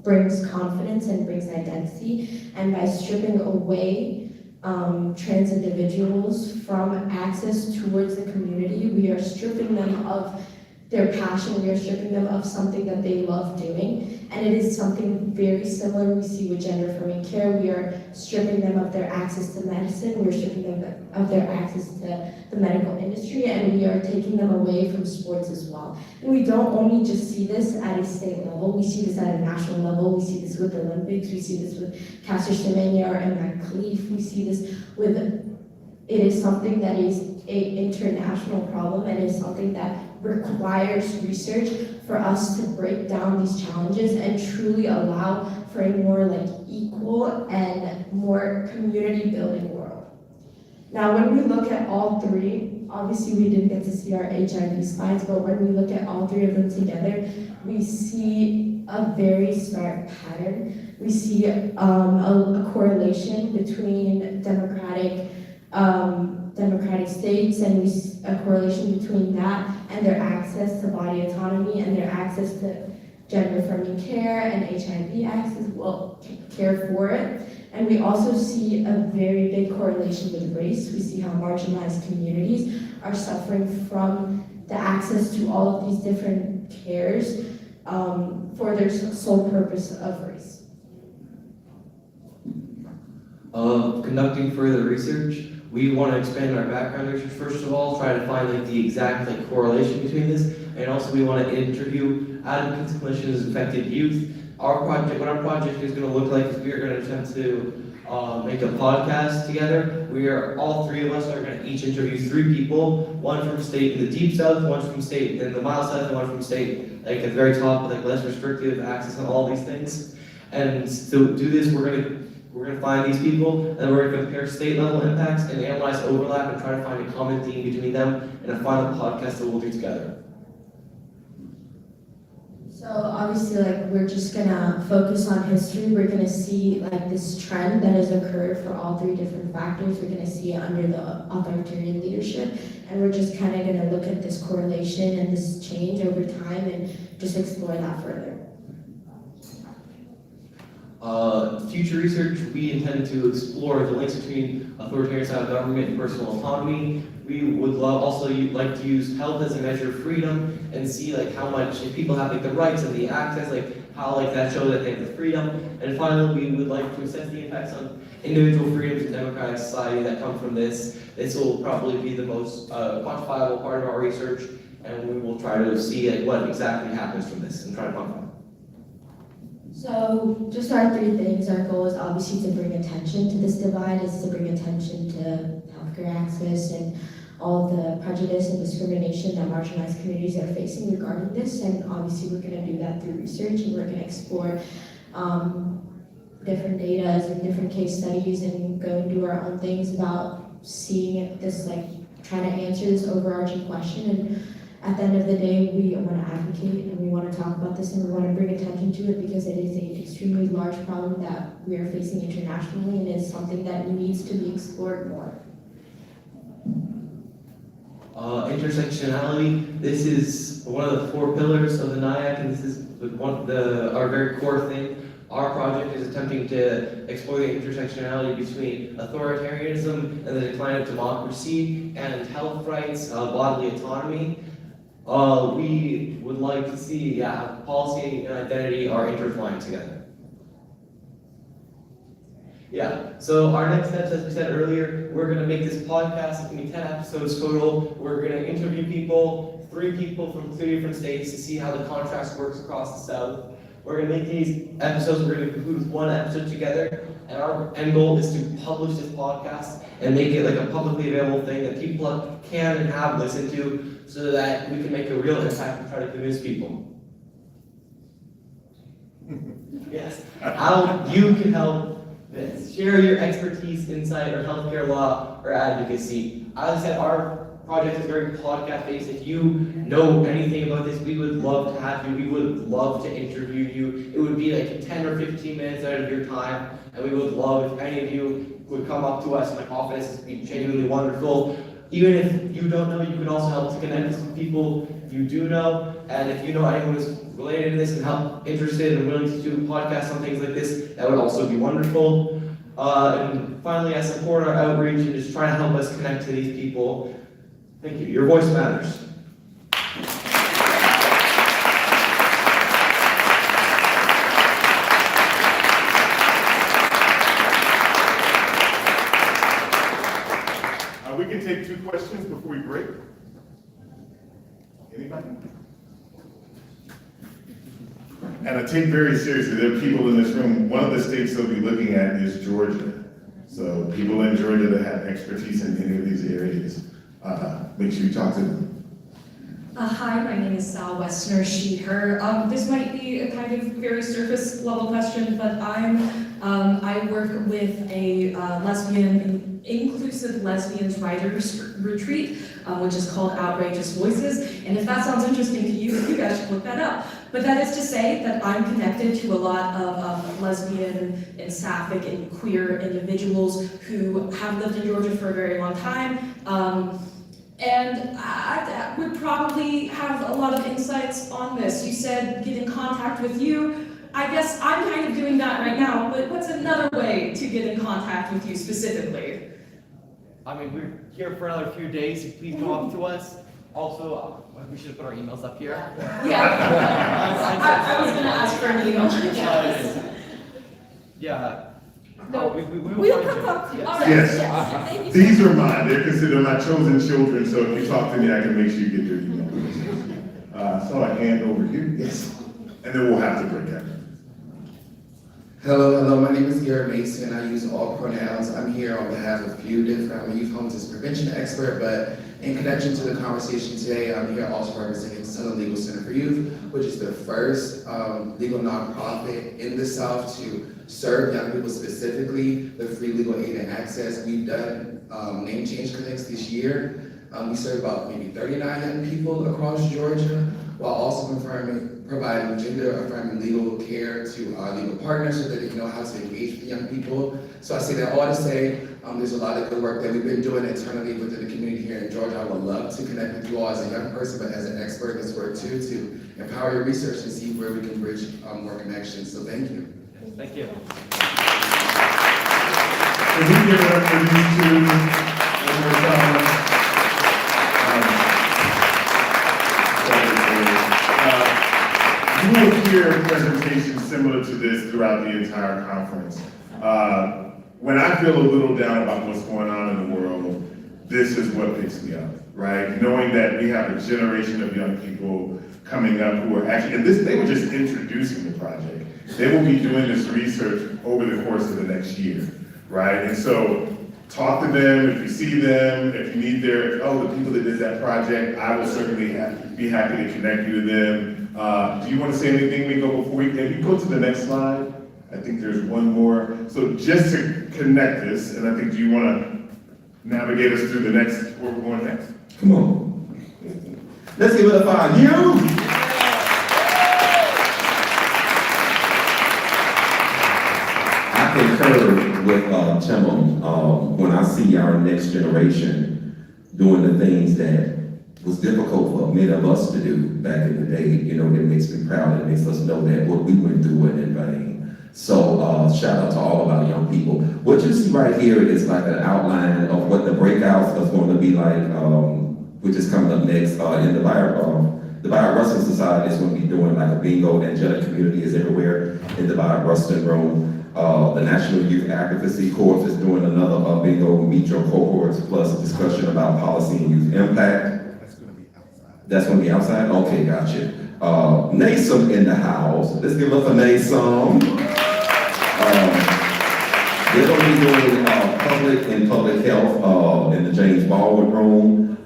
brings confidence and brings identity, and by stripping away trans individuals from access towards the community, we are stripping them of their passion, we are stripping them of something that they love doing, and it is something very similar we see with gender-affirming care. We are stripping them of their access to medicine, we're stripping them of their access to the medical industry, and we are taking them away from sports as well. And we don't only just see this at a state level, we see this at a national level, we see this with the Olympics, we see this with Caster Semenya and Matt Khalif, we see this with, it is something that is an international problem, and it is something that requires research for us to break down these challenges and truly allow for a more equal and more community building world. Now, when we look at all three, obviously we didn't get to see our HIV slides, but when we look at all three of them together, we see a very stark pattern. We see a correlation between democratic states, and we see a correlation between that and their access to body autonomy and their access to gender-affirming care and HIV access, care for it. And we also see a very big correlation with race. We see how marginalized communities are suffering from the access to all of these different cares for their sole purpose of race. Conducting further research, we want to expand our background research first of all, try to find like the exact like correlation between this, and also we want to interview advocates, clinicians, affected youth. Our project, what our project is going to look like is we are going to attempt to make a podcast together. All three of us are going to each interview 3 people, one from state in the deep south, one from state in the mild south, and one from state like at the very top with like less restrictive access on all these things. And to do this, we're going to find these people, and then we're going to compare state level impacts and analyze overlap and try to find a common theme between them in a final podcast that we'll do together. So obviously, like, we're just gonna focus on history. We're gonna see like this trend that has occurred for all 3 different factors. We're gonna see it under the authoritarian leadership, and we're just kind of gonna look at this correlation and this change over time and just explore that further. Future research, we intend to explore the links between authoritarian style government and personal autonomy. We would like to use health as a measure of freedom and see like how much if people have like the rights and the access, like how like that shows that they have the freedom. And finally, we would like to assess the impacts on individual freedoms in democratic society that come from this. This will probably be the most quantifiable part of our research, and we will try to see like what exactly happens from this and try to quantify. So just our 3 things. Our goal is obviously to bring attention to this divide, is to bring attention to healthcare access and all the prejudice and discrimination that marginalized communities are facing regarding this. And obviously we're going to do that through research, and we're going to explore different data and different case studies and go and do our own things about seeing this, like trying to answer this overarching question. And at the end of the day, we want to advocate and we want to talk about this and we want to bring attention to it because it is an extremely large problem that we are facing internationally, and it's something that needs to be explored more. Intersectionality, this is one of the 4 pillars of the NIAC, and this is our very core thing. Our project is attempting to explore the intersectionality between authoritarianism and the decline of democracy and health rights, bodily autonomy. We would like to see policy and identity are intertwined together. Yeah, so our next steps, as we said earlier, we're going to make this podcast. It's going to be 10 episodes total. We're going to interview people, 3 people from 3 different states to see how the contrast works across the South. We're going to make these episodes, we're going to conclude 1 episode together, and our end goal is to publish this podcast and make it like a publicly available thing that people can and have listened to so that we can make a real impact and try to convince people. Yes, how you can help. Share your expertise, insight, or healthcare law, or advocacy. As I said, our project is very podcast based. If you know anything about this, we would love to have you. We would love to interview you. It would be like 10 or 15 minutes out of your time, and we would love if any of you would come up to us in my office. It would be genuinely wonderful. Even if you don't know, you can also help to connect with people you do know. And if you know anyone who's related to this and interested and willing to do podcasts on things like this, that would also be wonderful. And finally, I support our outreach and just try to help us connect to these people. Thank you. Your voice matters. We can take 2 questions before we break. Anybody? And I take very seriously, there are people in this room, one of the states they'll be looking at is Georgia. So people in Georgia that have expertise in any of these areas, make sure you talk to them. Hi, my name is Sal Westner, she, her. This might be a kind of very surface level question, but I work with a inclusive lesbians writers retreat, which is called Outrageous Voices. And if that sounds interesting to you, you guys should look that up. But that is to say that I'm connected to a lot of lesbian and sapphic and queer individuals who have lived in Georgia for a very long time. And I would probably have a lot of insights on this. You said get in contact with you. I guess I'm kind of doing that right now, but what's another way to get in contact with you specifically? I mean, we're here for another few days. Please come up to us. Also, we should put our emails up here. Yeah. I was gonna ask for an email. Yeah. No, we we'll come up to you. All right. Yes. Thank you. These are mine. They're considered my chosen children, so if you talk to me, I can make sure you get their email. So I hand over you. Yes. And then we'll have to break out. Hello, my name is Garrett Mason. I use all pronouns. I'm here on behalf of Few Different. I'm a youth homelessness prevention expert, but in connection to the conversation today, I'm here also representing Southern Legal Center for Youth, which is the first legal nonprofit in the South to serve young people specifically with free legal aid and access. We've done name change clinics this year. We serve about maybe 39 young people across Georgia, while also providing gender-affirming legal care to our legal partners so that they know how to engage with young people. So I say that all to say, there's a lot of good work that we've been doing internally within the community here in Georgia. I would love to connect with you all as a young person, but as an expert in this work too, to empower your research and see where we can bridge more connections. So thank you. Thank you. Can we give it up for these two one more time? You will hear presentations similar to this throughout the entire conference. When I feel a little down about what's going on in the world, this is what picks me up, right? Knowing that we have a generation of young people coming up who are actually, and they were just introducing the project. They will be doing this research over the course of the next year, right? And so talk to them, if you see them, if you need the people that did that project, I will certainly be happy to connect you to them. Do you want to say anything, Miko, before if you go to the next slide? I think there's one more. So just to connect this, and I think, do you want to navigate us through the next, where we're going next? Come on. Let's give it up for you. I concur with Tim when I see our next generation doing the things that was difficult for many of us to do back in the day. You know, it makes me proud. It makes us know that what we went through wasn't in vain. So shout out to all of our young people. What you see right here is like an outline of what the breakouts is going to be like, which is coming up next in the Bio-Rustin Society is going to be doing like a bingo. Angelic community is everywhere in the Bio-Rustin room. The National Youth Advocacy Course is doing another bingo, meet your cohorts, plus a discussion about policy and youth impact. That's going to be outside? Okay, gotcha. NASM in the house. Let's give up for NASM. They're going to be doing public and public health in the James Baldwin room.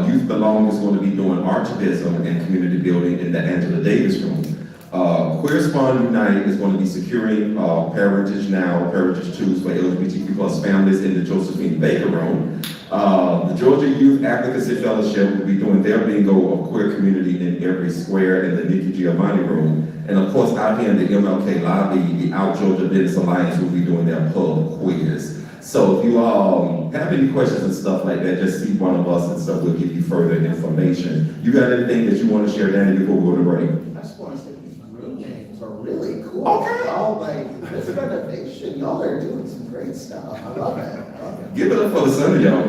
Youth Belong is going to be doing archivism and community building in the Angela Davis room. Queer Spawn Unite is going to be securing Parentage Now, Parentage Choose for LGBTQ plus families in the Josephine Baker room. The Georgia Youth Advocacy Fellowship will be doing their bingo of queer community in every square in the Nikki Giovanni room. And of course, out here in the MLK lobby, the Out Georgia Business Alliance will be doing their pub quiz. So if you all have any questions and stuff like that, just see one of us and stuff, we'll give you further information. You got anything that you want to share, Danny, before we go to break? I just want to say these room names are really cool. Okay. Y'all like this renovation, y'all are doing some great stuff. I love it. Give it up for the son of y'all.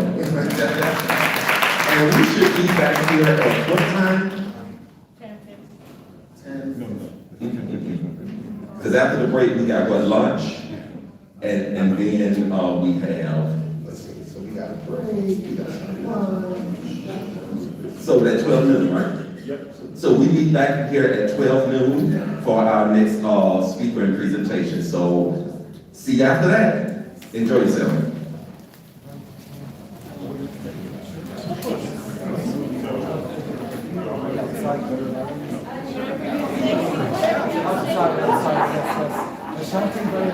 And we should be back here at what time? 10. Because after the break, we got what, lunch? And then we have, Let's see, so we got a break, we got so that's 12 noon, right? Yep. So we meet back here at 12 noon for our next speaker and presentation. So see you after that. Enjoy yourself. There's something very